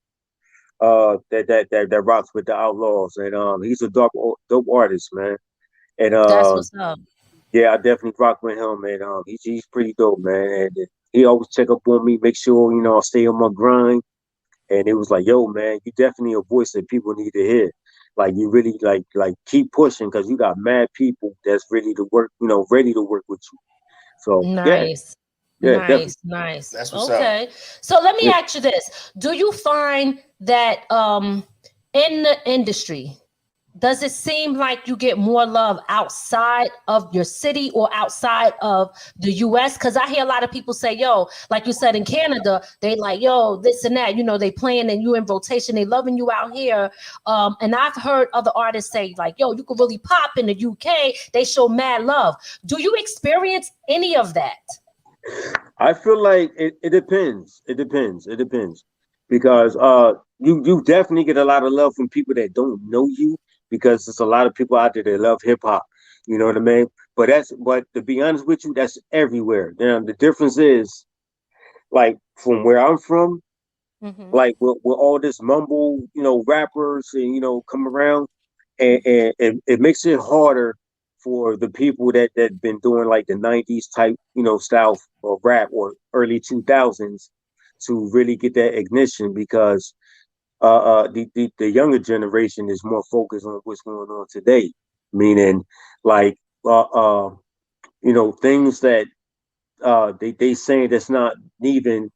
[SPEAKER 7] that rocks with the Outlaws, and he's a dope artist, man. And
[SPEAKER 2] that's what's up.
[SPEAKER 7] Yeah, I definitely rock with him, and he's pretty dope, man. And he always check up on me, make sure I stay on my grind. And it was like, yo, man, you definitely a voice that people need to hear. Like, you really like keep pushing, because you got mad people that's ready to work, ready to work with you. So
[SPEAKER 2] nice.
[SPEAKER 7] Yeah,
[SPEAKER 2] nice.
[SPEAKER 8] That's what's up.
[SPEAKER 2] So let me ask you this: do you find that in the industry, does it seem like you get more love outside of your city or outside of the US? Because I hear a lot of people say, yo, like you said, in Canada, they like, yo, this and that, they playing and you in rotation, they loving you out here. And I've heard other artists say, like, yo, you could really pop in the UK. They show mad love. Do you experience any of that?
[SPEAKER 7] I feel like it depends. It depends. Because you definitely get a lot of love from people that don't know you, because there's a lot of people out there that love hip hop. You know what I mean? But to be honest with you, that's everywhere. Now the difference is, like, from where I'm from, like with all this mumble, rappers and come around, and it makes it harder for the people that been doing like the 90s type, style of rap, or early 2000s, to really get that ignition, because the younger generation is more focused on what's going on today, meaning like things that they saying that's not even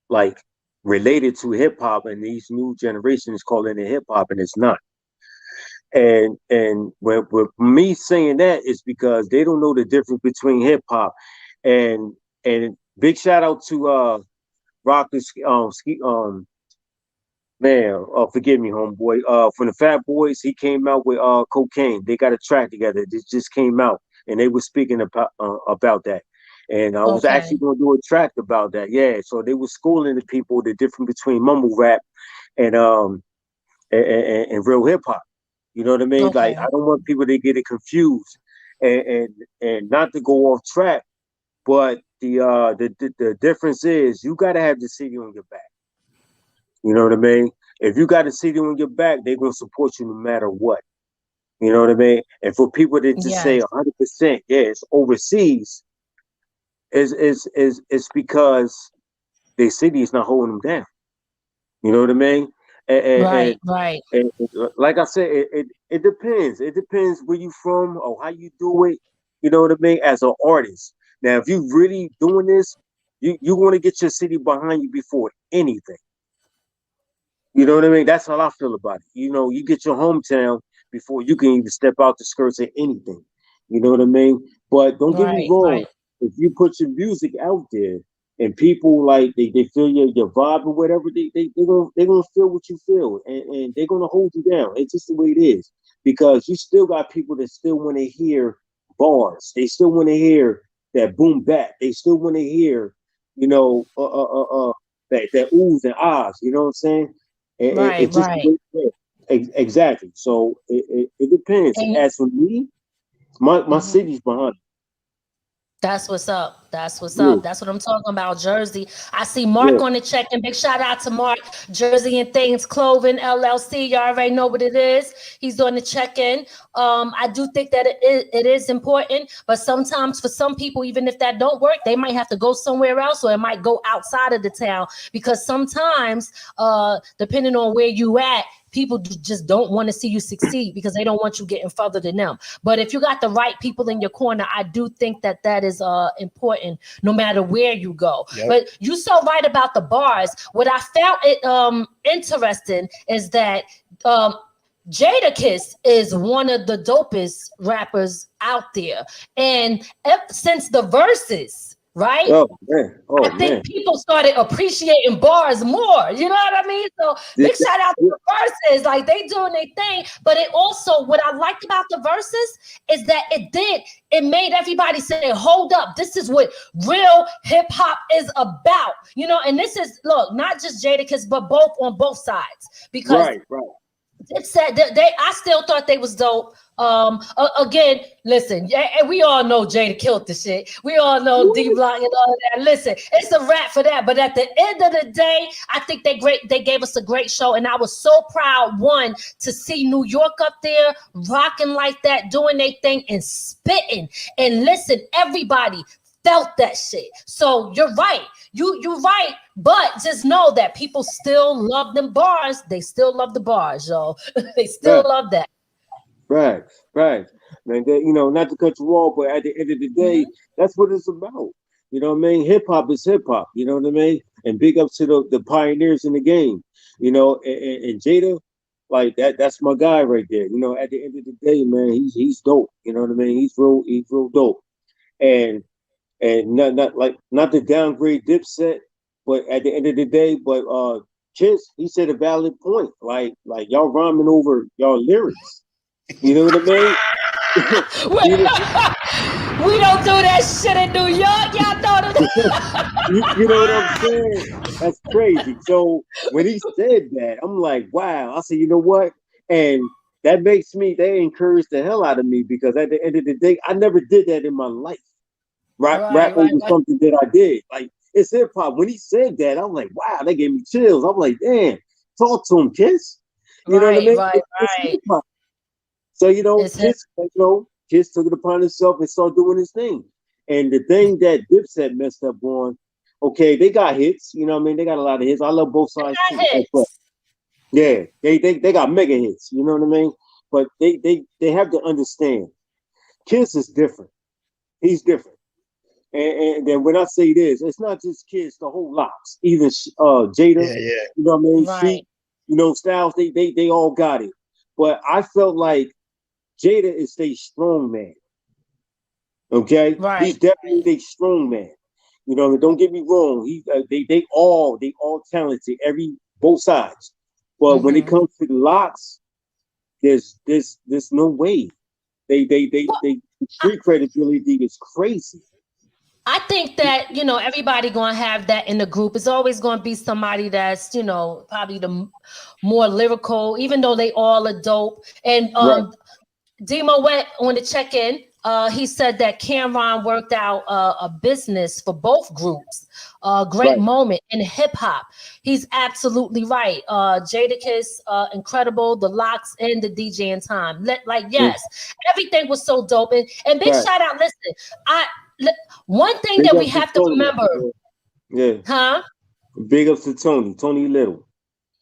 [SPEAKER 7] like related to hip hop, and these new generations calling it hip hop, and it's not. And with me saying that is because they don't know the difference between hip hop and big shout out to Rockers, man, forgive me, homeboy. From the Fat Boys, he came out with Cocaine. They got a track together. It just came out, and they were speaking about that. And I was actually going to do a track about that. Yeah, so they were schooling the people the difference between mumble rap and real hip hop. You know what I mean? Like, I don't want people to get it confused, and not to go off track. But the difference is, you got to have the city on your back. You know what I mean? If you got a city on your back, they're gonna support you no matter what. You know what I mean? And for people to just say 100%, yeah, it's overseas, is because their city is not holding them down. You know what I mean?
[SPEAKER 2] Right.
[SPEAKER 7] And like I said, it depends. It depends where you from or how you do it. You know what I mean? As an artist. Now, if you really doing this, you want to get your city behind you before anything. You know what I mean? That's how I feel about it. You get your hometown before you can even step out the skirts or anything. You know what I mean? But don't get me wrong. If you put your music out there and people like they feel your vibe or whatever, they're gonna feel what you feel, and they're gonna hold you down. It's just the way it is, because you still got people that still want to hear bars. They still want to hear that boom bap. They still want to hear, you know, that oohs and ahs. You know what I'm saying? It's just the way it is. Exactly. So it depends. And as for me, my city's behind it.
[SPEAKER 2] That's what's up. That's what's up. That's what I'm talking about. Jersey. I see Mark on the check, and big shout out to Mark. Jersey and Things Clothing LLC. You already know what it is. He's on the check-in. I do think that it is important, but sometimes for some people, even if that don't work, they might have to go somewhere else, or it might go outside of the town, because sometimes, depending on where you at, people just don't want to see you succeed because they don't want you getting further than them. But if you got the right people in your corner, I do think that is important no matter where you go. Yep. But you so right about the bars. What I found interesting is that Jadakiss is one of the dopest rappers out there. And since the verses, right? I think people started appreciating bars more. You know what I mean? So big shout out to the verses. Like, they doing their thing. But it also, what I liked about the verses is that it made everybody say, hold up, this is what real hip hop is about. You know, and this is, look, not just Jadakiss, but on both sides. Because it said I still thought they was dope. Again, listen, we all know Jada killed the shit. We all know D Block and all of that. Listen, it's a wrap for that. But at the end of the day, I think they gave us a great show, and I was so proud, one, to see New York up there rocking like that, doing their thing and spitting. And listen, everybody felt that shit. So you're right. You're right. But just know that people still love them bars. They still love the bars, yo. They still love that.
[SPEAKER 7] Right. Man, you know, not to cut you off, but at the end of the day, that's what it's about. You know what I mean? Hip hop is hip hop. You know what I mean? And big up to the pioneers in the game. You know, and Jada, like that's my guy right there. You know, at the end of the day, man, he's dope. You know what I mean? He's real dope. And not to downgrade Dipset, but at the end of the day, Kiss, he said a valid point. Like y'all rhyming over y'all lyrics. You know what I mean?
[SPEAKER 2] We don't do that shit in New York. Y'all know that.
[SPEAKER 7] You know what I'm saying? That's crazy. So when he said that, I'm like, wow. I said, you know what? And that encouraged the hell out of me, because at the end of the day, I never did that in my life. Rap over something that I did. Like, it's hip hop. When he said that, I'm like, wow, that gave me chills. I'm like, damn, talk to him, Kiss. You know what I mean? Right. So, you know, Kiss took it upon himself and started doing his thing. And the thing that Dipset messed up on, okay, they got hits. You know what I mean? They got a lot of hits. I love both sides. Yeah, they got mega hits. You know what I mean? But they have to understand, Kiss is different. He's different. And then when I say this, it's not just Kiss, the whole Locks, even Jada. You know what I mean? Right. You know, Styles, they all got it. But I felt like Jada is a strong man. Okay? Right. He's definitely a strong man. You know, don't get me wrong. They all talented, both sides. But when it comes to the Locks, there's no way. They street credibility is crazy.
[SPEAKER 2] I think that, you know, everybody gonna have that in the group. It's always gonna be somebody that's, you know, probably the more lyrical, even though they all are dope. And Demo went on the check-in. He said that Cameron worked out a business for both groups. Great moment in hip hop. He's absolutely right. Jadakiss, incredible. The Locks and the DJ in time. Everything was so dope. And big shout out. Listen, one thing that we have to remember.
[SPEAKER 7] Big ups to Tony Little.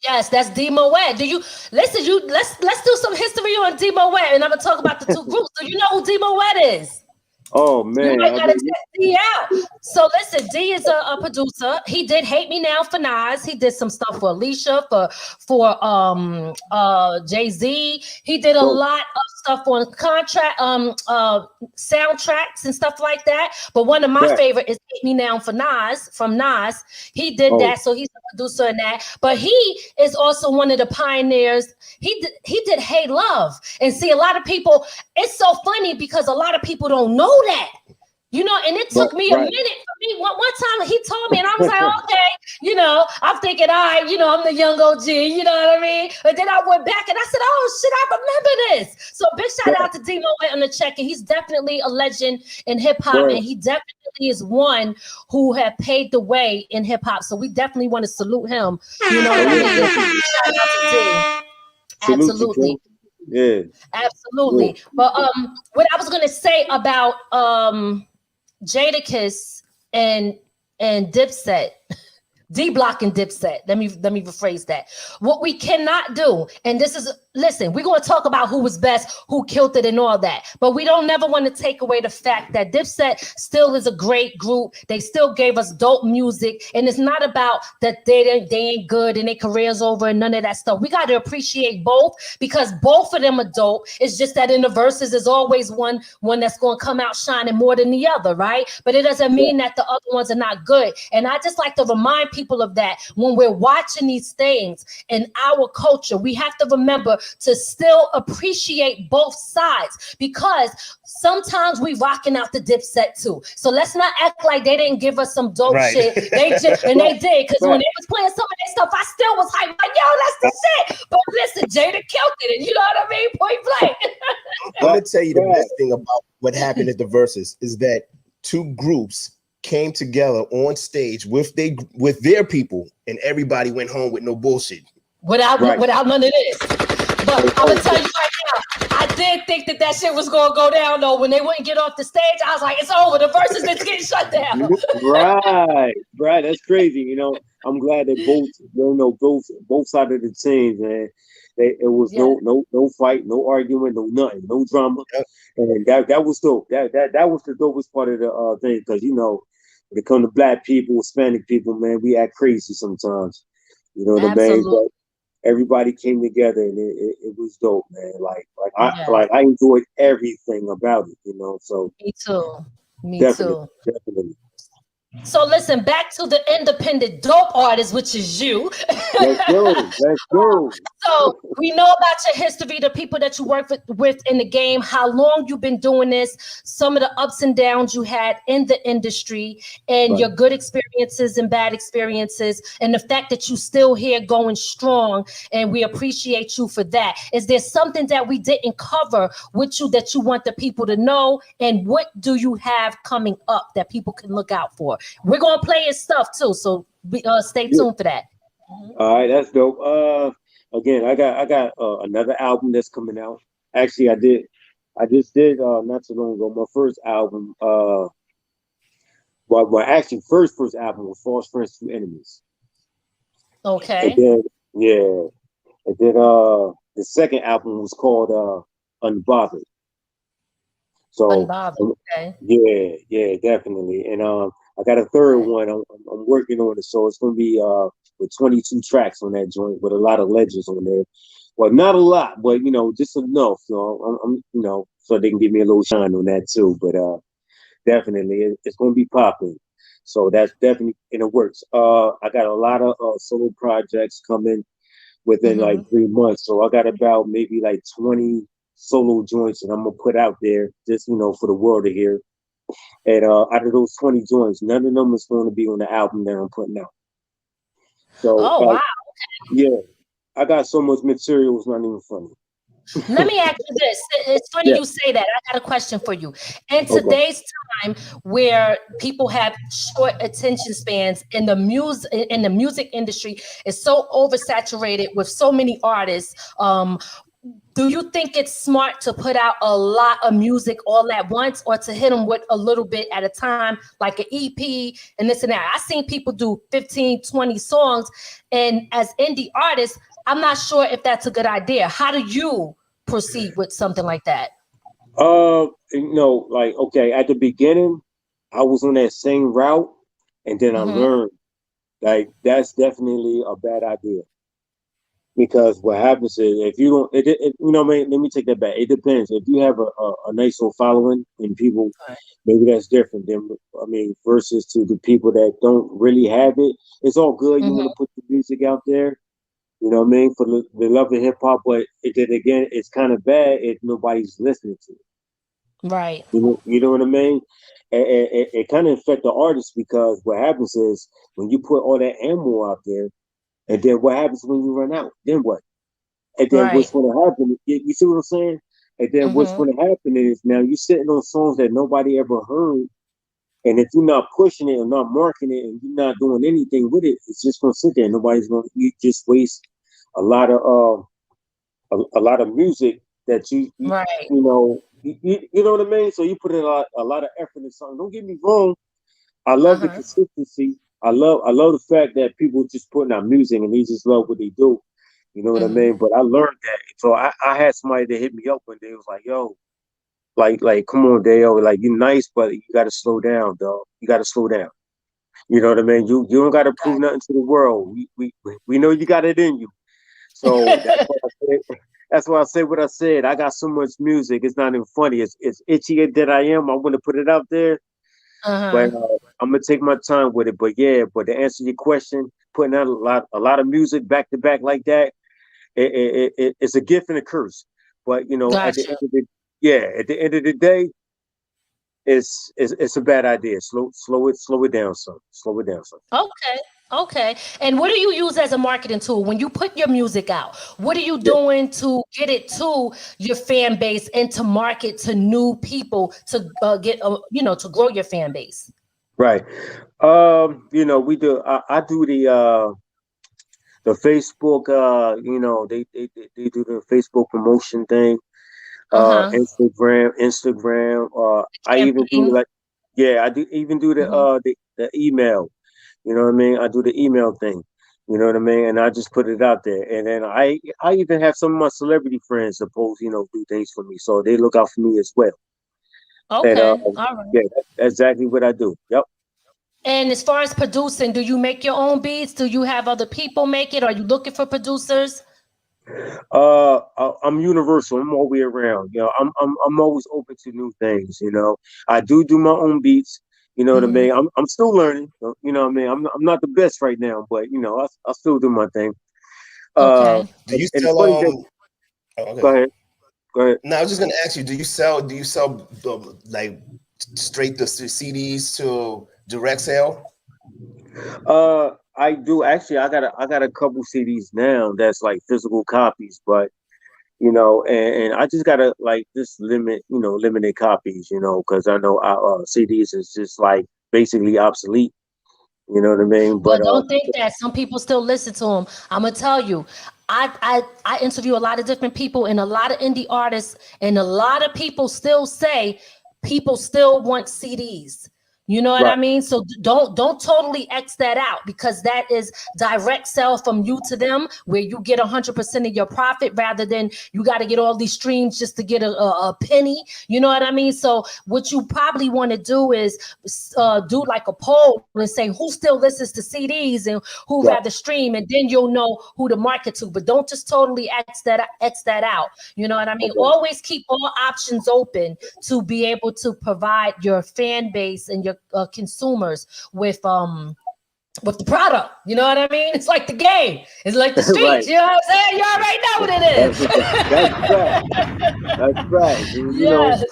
[SPEAKER 2] Yes, that's Demo Wet. Do you listen? Let's do some history on Demo Wet, and I'm gonna talk about the two groups. Do you know who Demo Wet is?
[SPEAKER 7] Oh man,
[SPEAKER 2] you might gotta check D out. So listen, D is a producer. He did Hate Me Now for Nas. He did some stuff for Alicia, for Jay-Z. He did a lot of stuff on soundtracks and stuff like that. But one of my favorite is Hate Me Now from Nas. He did that, so he's a producer in that. But he is also one of the pioneers. He did Hey Love. And see, a lot of people, it's so funny because a lot of people don't know that. You know, and it took me a minute for me. One time he told me, and I was like, okay, you know, I'm thinking, I'm the young OG, you know what I mean? But then I went back and I said, oh shit, I remember this. So big shout out to D-Mo on the check. And he's definitely a legend in hip hop. And he definitely is one who have paved the way in hip hop. So we definitely want to salute him. You know what I mean? Shout out to D. Absolutely.
[SPEAKER 7] Yeah.
[SPEAKER 2] Absolutely. Yeah. But what I was gonna say about Jadakiss and Dipset, D-Block and Dipset. Let me rephrase that. What we cannot do, and this is, listen, we're going to talk about who was best, who killed it and all that, but we don't never want to take away the fact that Dipset still is a great group. They still gave us dope music, and it's not about that they ain't good and their career's over and none of that stuff. We got to appreciate both because both of them are dope. It's just that in the verses, there's always one that's going to come out shining more than the other, right? But it doesn't mean that the other ones are not good. And I just like to remind people of that when we're watching these things in our culture. We have to remember to still appreciate both sides because sometimes we rocking out the Dipset too. So let's not act like they didn't give us some dope shit. They did, because when they was playing some of that stuff, I still was hyped, like, yo, that's the shit. But listen, Jada killed it, and you know what I mean? Point blank.
[SPEAKER 8] I'm gonna tell you the best thing about what happened at the Versus is that two groups came together on stage with their people, and everybody went home with no bullshit.
[SPEAKER 2] Without none of this. But I'm gonna tell you right now, I did think that shit was gonna go down though. When they wouldn't get off the stage, I was like, it's over. The Versus is getting shut down.
[SPEAKER 7] Right. That's crazy. You know, I'm glad that both sides of the team, man. It was no fight, no argument, no nothing, no drama, and that was dope. That was the dopest part of the thing, because you know, when it comes to Black people, Hispanic people, man, we act crazy sometimes. You know what I mean? But everybody came together, and it was dope, man. I enjoyed everything about it, you know. So
[SPEAKER 2] me too. Definitely. So listen, back to the independent dope artist, which is you.
[SPEAKER 7] Let's go.
[SPEAKER 2] So we know about your history, the people that you work with in the game, how long you've been doing this, some of the ups and downs you had in the industry, and your good experiences and bad experiences, and the fact that you still here going strong, and we appreciate you for that. Is there something that we didn't cover with you that you want the people to know, and what do you have coming up that people can look out for? We're gonna play his stuff too, so stay tuned for that.
[SPEAKER 7] All right, that's dope. Again, I got another album that's coming out. Actually, I just did not so long ago my first album. My actually first album was False Friends, True Enemies.
[SPEAKER 2] Okay.
[SPEAKER 7] And then the second album was called Unbothered. So
[SPEAKER 2] Unbothered, okay.
[SPEAKER 7] Yeah, definitely. And I got a third one. I'm working on it, so it's gonna be with 22 tracks on that joint, with a lot of legends on there. Well, not a lot, but you know, just enough. So I'm you know, so they can give me a little shine on that too. But definitely, it's gonna be popping. So that's definitely in the works. I got a lot of solo projects coming within like 3 months. So I got about maybe like 20 solo joints that I'm gonna put out there, just you know, for the world to hear. And out of those 20 joints, none of them is going to be on the album that I'm putting out. So,
[SPEAKER 2] wow.
[SPEAKER 7] Yeah, I got so much material, it's not even funny.
[SPEAKER 2] Let me ask you this. It's funny you say that. I got a question for you. In today's time, where people have short attention spans in the music industry, is so oversaturated with so many artists. Do you think it's smart to put out a lot of music all at once, or to hit them with a little bit at a time, like an EP and this and that? I've seen people do 15, 20 songs, and as indie artists, I'm not sure if that's a good idea. How do you proceed with something like that?
[SPEAKER 7] Like okay, at the beginning, I was on that same route, and then I learned like that's definitely a bad idea because what happens is if you don't, you know, what I mean, let me take that back. It depends. If you have a nice little following and people, maybe that's different than I mean, versus to the people that don't really have it. It's all good. You want to put the music out there. You know what I mean? For the love of hip hop, but then again, it's kind of bad if nobody's listening to it.
[SPEAKER 2] Right.
[SPEAKER 7] You know what I mean? It kind of affect the artist because what happens is when you put all that ammo out there, and then what happens when you run out? Then what? And then what's going to happen? You see what I'm saying? And then what's going to happen is now you're sitting on songs that nobody ever heard, and if you're not pushing it or not marketing it, and you're not doing anything with it, it's just going to sit there. Nobody's going. You just waste a lot of a lot of music that you know you know what I mean. So you put in a lot of effort in something. Don't get me wrong. I love the consistency. I love the fact that people just putting out music and they just love what they do. You know what I mean? But I learned that. So I had somebody that hit me up one day. It was like, yo, like come on, Dale. Like you nice, but you gotta slow down, dog. You gotta slow down. You know what I mean? You don't gotta prove nothing to the world. We know you got it in you. So that's why I said what I said. I got so much music. It's not even funny. It's itchy that I am. I want to put it out there. But I'm gonna take my time with it. But yeah, but to answer your question, putting out a lot of music back to back like that, it's a gift and a curse. But you know, at the end of the day, it's a bad idea. Slow it down some. Slow it down some.
[SPEAKER 2] Okay. And what do you use as a marketing tool when you put your music out? What are you doing to get it to your fan base and to market to new people to get to grow your fan base?
[SPEAKER 7] Right. You know, we do. I do the Facebook. You know, they do the Facebook promotion thing. Instagram. I even do like, I do even do the email. You know what I mean? I do the email thing. You know what I mean? And I just put it out there. And then I even have some of my celebrity friends supposed, do things for me. So they look out for me as well. And
[SPEAKER 2] All right.
[SPEAKER 7] that's exactly what I do. Yep.
[SPEAKER 2] And as far as producing, do you make your own beats? Do you have other people make it? Are you looking for producers?
[SPEAKER 7] I'm universal. I'm all the way around. You know, I'm always open to new things. You know, I do my own beats. You know what I mean? I'm still learning. You know what I mean? I'm not the best right now, but I still do my thing.
[SPEAKER 8] Do you
[SPEAKER 7] and
[SPEAKER 8] sell
[SPEAKER 7] okay. Go ahead.
[SPEAKER 8] No, I was just gonna ask you, do you sell like straight the CDs to direct sale?
[SPEAKER 7] I do actually. I got a couple CDs now that's like physical copies, but and I just gotta like this limited copies, because I know CDs is just like basically obsolete. You know what I mean?
[SPEAKER 2] Well,
[SPEAKER 7] But
[SPEAKER 2] don't think that some people still listen to them. I'm gonna tell you, I interview a lot of different people and a lot of indie artists, and a lot of people still say people still want CDs. You know what I mean? So don't totally X that out, because that is direct sell from you to them, where you get 100% of your profit rather than you got to get all these streams just to get a penny. You know what I mean? So what you probably want to do is do like a poll and say who still listens to CDs and who rather stream, and then you'll know who to market to. But don't just totally X that out. You know what I mean? Always keep all options open to be able to provide your fan base and your consumers with the product. You know what I mean? It's like the game. It's like the streets. You know what I'm saying? You already know what it is.
[SPEAKER 7] That's right. Yes.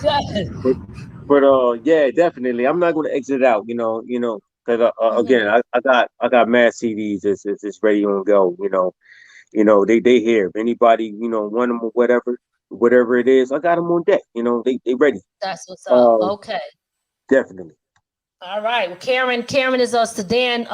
[SPEAKER 7] But yeah, definitely. I'm not going to exit out. Because again, I got mad CDs. It's ready on go. They here. If anybody want them or whatever it is, I got them on deck. They ready.
[SPEAKER 2] That's what's up. Okay.
[SPEAKER 7] Definitely.
[SPEAKER 2] All right. Well, Karen is a Sedan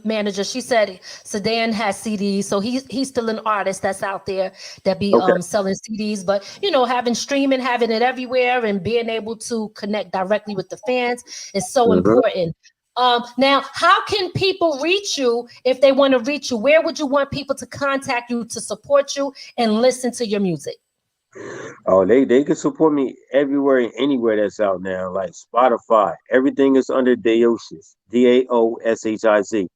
[SPEAKER 2] manager. She said Sedan has CDs, so he's still an artist that's out there that be selling CDs. But having streaming, having it everywhere, and being able to connect directly with the fans is so important. Now, how can people reach you if they want to reach you? Where would you want people to contact you to support you and listen to your music?
[SPEAKER 7] Oh, they can support me everywhere and anywhere that's out now, like Spotify. Everything is under Daoshiz, Daoshiz.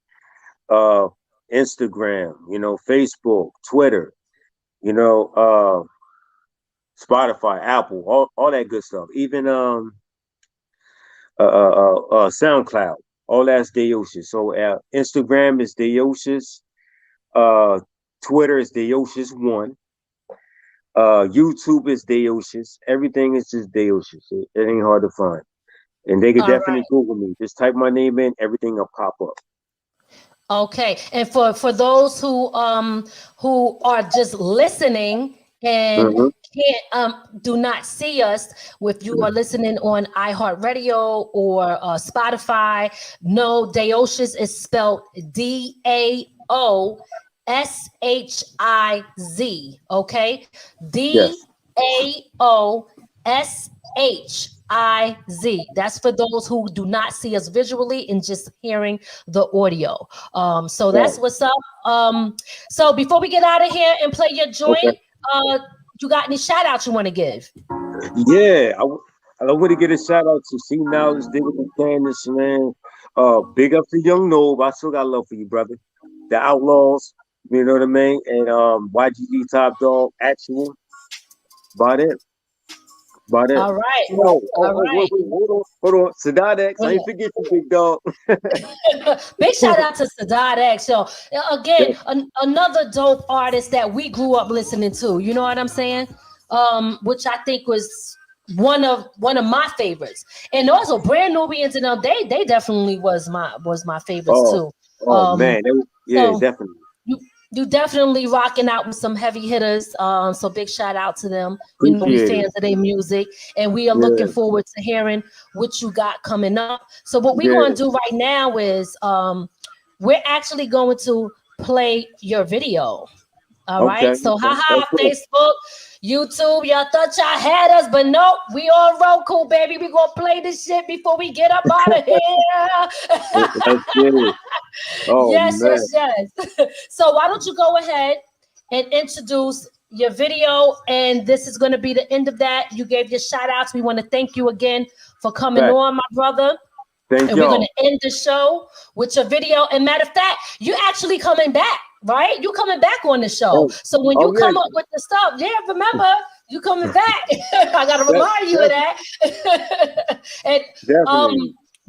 [SPEAKER 7] Uh, Instagram, Facebook, Twitter, you know, Spotify, Apple, all that good stuff. Even SoundCloud, all that's Daoshiz. So Instagram is Daoshiz. Uh, Twitter is Daoshiz1. YouTube is Daoshiz. Everything is just Daoshiz. It ain't hard to find. And they could
[SPEAKER 2] All
[SPEAKER 7] definitely
[SPEAKER 2] right.
[SPEAKER 7] Google me. Just type my name in, everything will pop up.
[SPEAKER 2] Okay. And for those who are just listening and
[SPEAKER 7] Mm-hmm.
[SPEAKER 2] do not see us, if you are listening on iHeartRadio or Spotify, no, Daoshiz is spelled Daoshiz. Okay,
[SPEAKER 7] Yes.
[SPEAKER 2] Daoshiz. That's for those who do not see us visually and just hearing the audio. So
[SPEAKER 7] Right.
[SPEAKER 2] that's what's up. So before we get out of here and play your joint,
[SPEAKER 7] Okay.
[SPEAKER 2] you got any shout outs you want to give?
[SPEAKER 7] Yeah, I want to get a shout out to C Knowledge, David Candace, man. Big up to Young Nob. I still got love for you, brother. The Outlaws, you know what I mean? And YGG Top Dog, Actual. About it. About it.
[SPEAKER 2] All right.
[SPEAKER 7] Oh,
[SPEAKER 2] All right.
[SPEAKER 7] wait, hold on. Sadat X, I ain't forget you, big dog.
[SPEAKER 2] Big shout out to Sadat X. Yo, again, another dope artist that we grew up listening to. You know what I'm saying? Which I think was one of my favorites. And also Brand Nubians and them, they definitely was my favorites too.
[SPEAKER 7] Man,
[SPEAKER 2] so
[SPEAKER 7] definitely.
[SPEAKER 2] You definitely rocking out with some heavy hitters. So big shout out to them. We
[SPEAKER 7] Appreciate
[SPEAKER 2] fans of their music, and we are looking forward to hearing what you got coming up. So what we're going to do right now is we're actually going to play your video. All right. So Facebook, YouTube, y'all thought y'all had us, but nope, we on Roku, baby. We gonna play this shit before we get up out of here. Yes. So why don't you go ahead and introduce your video, and this is going to be the end of that. You gave your shout outs. We want to thank you again for coming on, my brother.
[SPEAKER 7] Thank you.
[SPEAKER 2] We're going to end the show with your video. And matter of fact, you actually coming back, right? You coming back on the show. So when you come up with the stuff, remember, you coming back. I got to remind you of that. And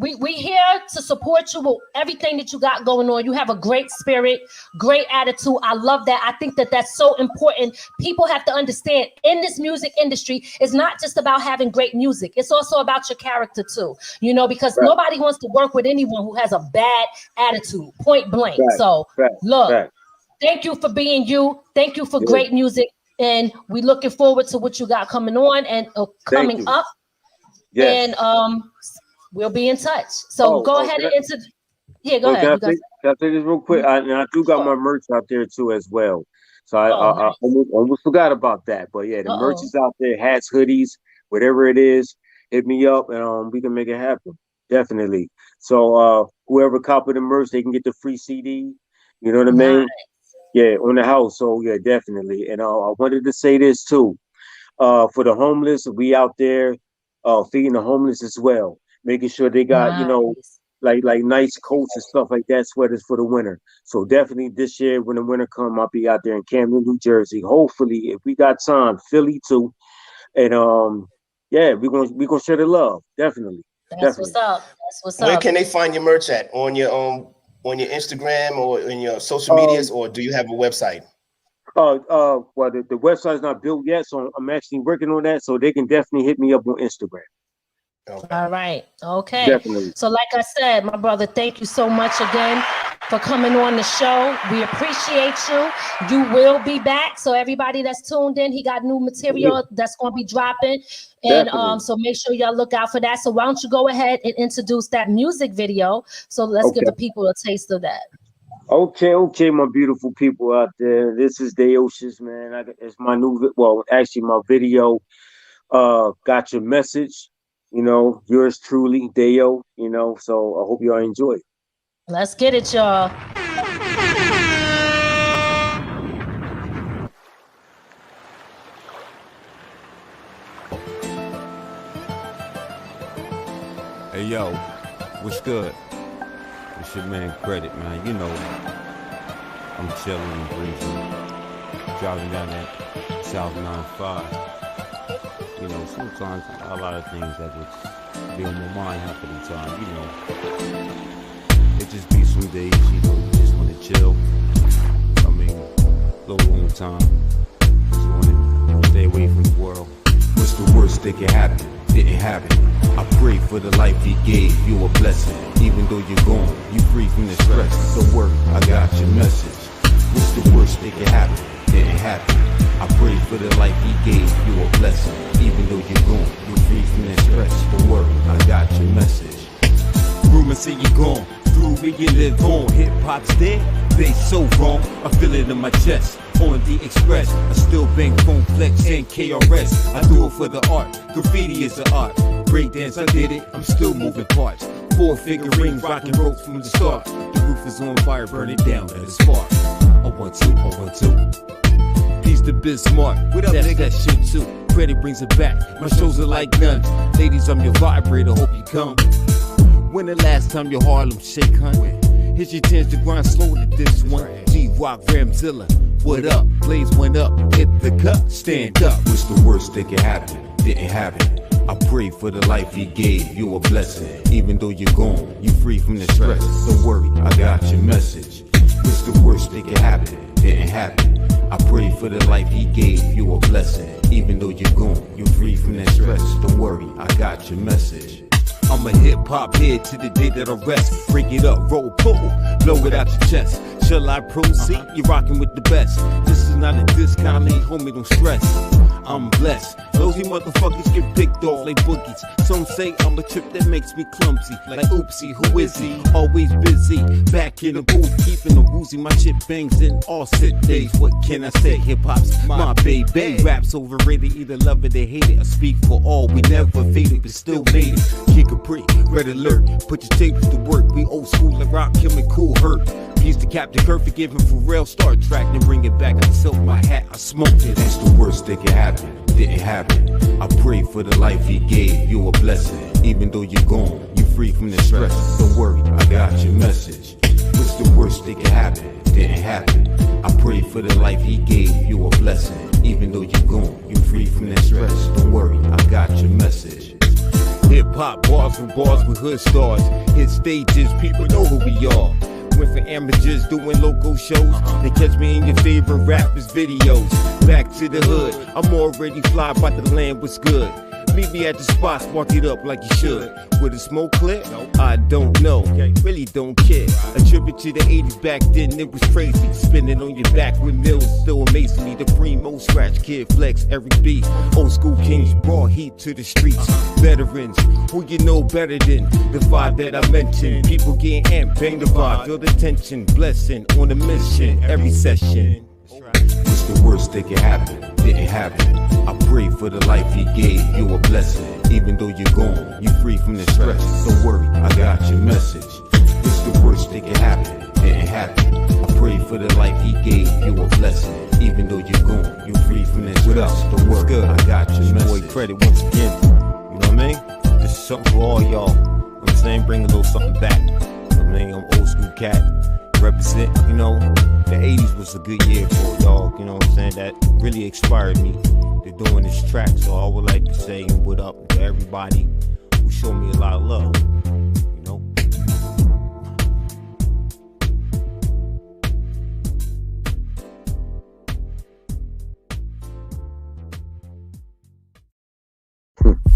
[SPEAKER 2] we here to support you with everything that you got going on. You have a great spirit, great attitude. I love that. I think that that's so important. People have to understand in this music industry, it's not just about having great music. It's also about your character too, because nobody wants to work with anyone who has a bad attitude, point blank. Look, thank you for being you. Thank you for great music. And we looking forward to what you got coming on and coming up. And we'll be in touch. So go ahead and go ahead.
[SPEAKER 7] Can I say this real quick? I do got my merch out there too as well. So I almost forgot about that. But yeah, the merch is out there, hats, hoodies, whatever it is, hit me up and we can make it happen. Definitely. So whoever copied the merch, they can get the free CD. You know what I mean? Yeah, on the house. So yeah, definitely. And I wanted to say this too. For the homeless, we out there feeding the homeless as well. Making sure they got, like nice coats and stuff like that, sweaters for the winter. So definitely this year when the winter come, I'll be out there in Camden, New Jersey. Hopefully, if we got time, Philly too. And we're gonna share the love. Definitely.
[SPEAKER 2] That's what's up.
[SPEAKER 8] Where can they find your merch at? On your Instagram or in your social medias, or do you have a website?
[SPEAKER 7] Well, the website's not built yet, so I'm actually working on that. So they can definitely hit me up on Instagram.
[SPEAKER 2] Okay. All right. Okay.
[SPEAKER 7] Definitely.
[SPEAKER 2] So like I said, my brother, thank you so much again for coming on the show. We appreciate you. You will be back. So everybody that's tuned in, he got new material that's going to be dropping. And so make sure y'all look out for that. So why don't you go ahead and introduce that music video? So let's give the people a taste of that.
[SPEAKER 7] Okay, my beautiful people out there. This is Daoshiz, man. It's my my video. Got your message. Yours truly, Deo, so I hope y'all enjoy.
[SPEAKER 2] Let's get it, y'all.
[SPEAKER 9] Hey yo, what's good? It's your man Credit, man. You know, I'm chilling and breezing, driving down that South 95. You know, sometimes a lot of things that just be on my mind half of the time. You know, it just be some days, you know, you just want to chill. I mean, a little long time. Just want to stay away from the world.
[SPEAKER 10] What's the worst that can happen? Didn't happen. I pray for the life he gave you a blessing. Even though you're gone, you free from the stress. Don't worry, I got your message. What's the worst that can happen? Didn't happen. I pray for the life he gave you a blessing. Even though you're gone, you free from the stress. Don't worry, I got your message.
[SPEAKER 9] Rumors say you're gone. Through me you live on. Hip hop's dead. They so wrong. I feel it in my chest. On the express, I still bang phone flex and KRS. I do it for the art. Graffiti is the art. Break dance, I did it. I'm still moving parts. 4-figure ring, rocking ropes from the start. The roof is on fire, burn it down, let it spark. I want to. Peace to Bismarck. What up, nigga? That shit too. Credit brings it back. My shows are like none. Ladies, I'm your vibrator. Hope you come. When the last time your Harlem shake, hun? Here's your chance to grind slow to this one. G-Rock, Ramzilla. What up? Blaze went up. Hit the cut. Stand up.
[SPEAKER 10] What's the worst that can happen? Didn't happen. I pray for the life he gave you a blessing. Even though you're gone, you free from the stress. Don't worry, I got your message. What's the worst that can happen? Didn't happen. I pray for the life he gave you a blessing. Even though you're gone, you free from the stress. Don't worry, I got your message.
[SPEAKER 9] I'm a hip-hop head to the day that I rest. Break it up, roll, pull, blow it out your chest. Shall I proceed? You're rocking with the best. This is not a discount, homie, don't stress. I'm blessed. Those motherfuckers get picked off like boogies. Some say I'm a trip that makes me clumsy. Like oopsie, who is he? Always busy. Back in the booth, keeping the woozy. My shit bangs in all sick days. What can I say? Hip-hop's my baby. Rap's overrated, either love it or hate it. I speak for all, we never faded, but still made it. Kick a pre, red alert. Put your tapes to work. We old school like rock, killing cool hurt. Peace to Captain Kirk, forgiving for real. Start track and bring it back. I silk my hat, I smoked it.
[SPEAKER 10] That's the worst that can happen. Didn't happen. I pray for the life he gave you a blessing. Even though you're gone, you free from the stress. Don't worry, I got your message. What's the worst that can happen? Didn't happen. I pray for the life he gave you a blessing. Even though you're gone, you free from the stress. Don't worry, I got your message.
[SPEAKER 9] Hip-hop bars with hood stars. Hit stages, people know who we are. Went for amateurs doing local shows. They catch me in your favorite rappers' videos. Back to the hood, I'm already fly, by the land, what's good? Meet me at the spot, spark it up like you should. With a smoke clip? I don't know, really don't care. A tribute to the 80s back then, it was crazy. Spinning on your back with mills, still amazing me. The primo scratch kid, flex, Eric B. Old school kings brought heat to the streets. Veterans, who you know better than the five that I mentioned. People getting amped, bang the vibe, feel the tension. Blessing on a mission, every session.
[SPEAKER 10] What's the worst that can happen? Didn't happen. I pray for the life he gave you a blessing. Even though you're gone, you free from the stress. Don't worry, I got your message. What's the worst that can happen? Didn't happen. I pray for the life he gave you a blessing. Even though you're gone, you free from the stress. Don't worry, I got your message.
[SPEAKER 9] Boy, Credit once again. You know what I mean? This is something for all y'all. You know what I'm saying? Bring a little something back. You know what I mean? I'm old school cat. Represent, you know, the 80s was a good year for y'all, you know what I'm saying? That really inspired me to doing this track. So I would like to say what up to everybody who showed me a lot of love, you know?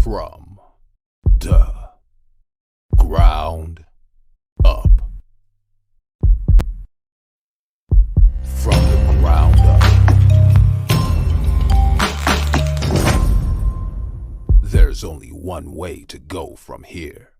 [SPEAKER 1] From the ground up. From the ground up. There's only one way to go from here.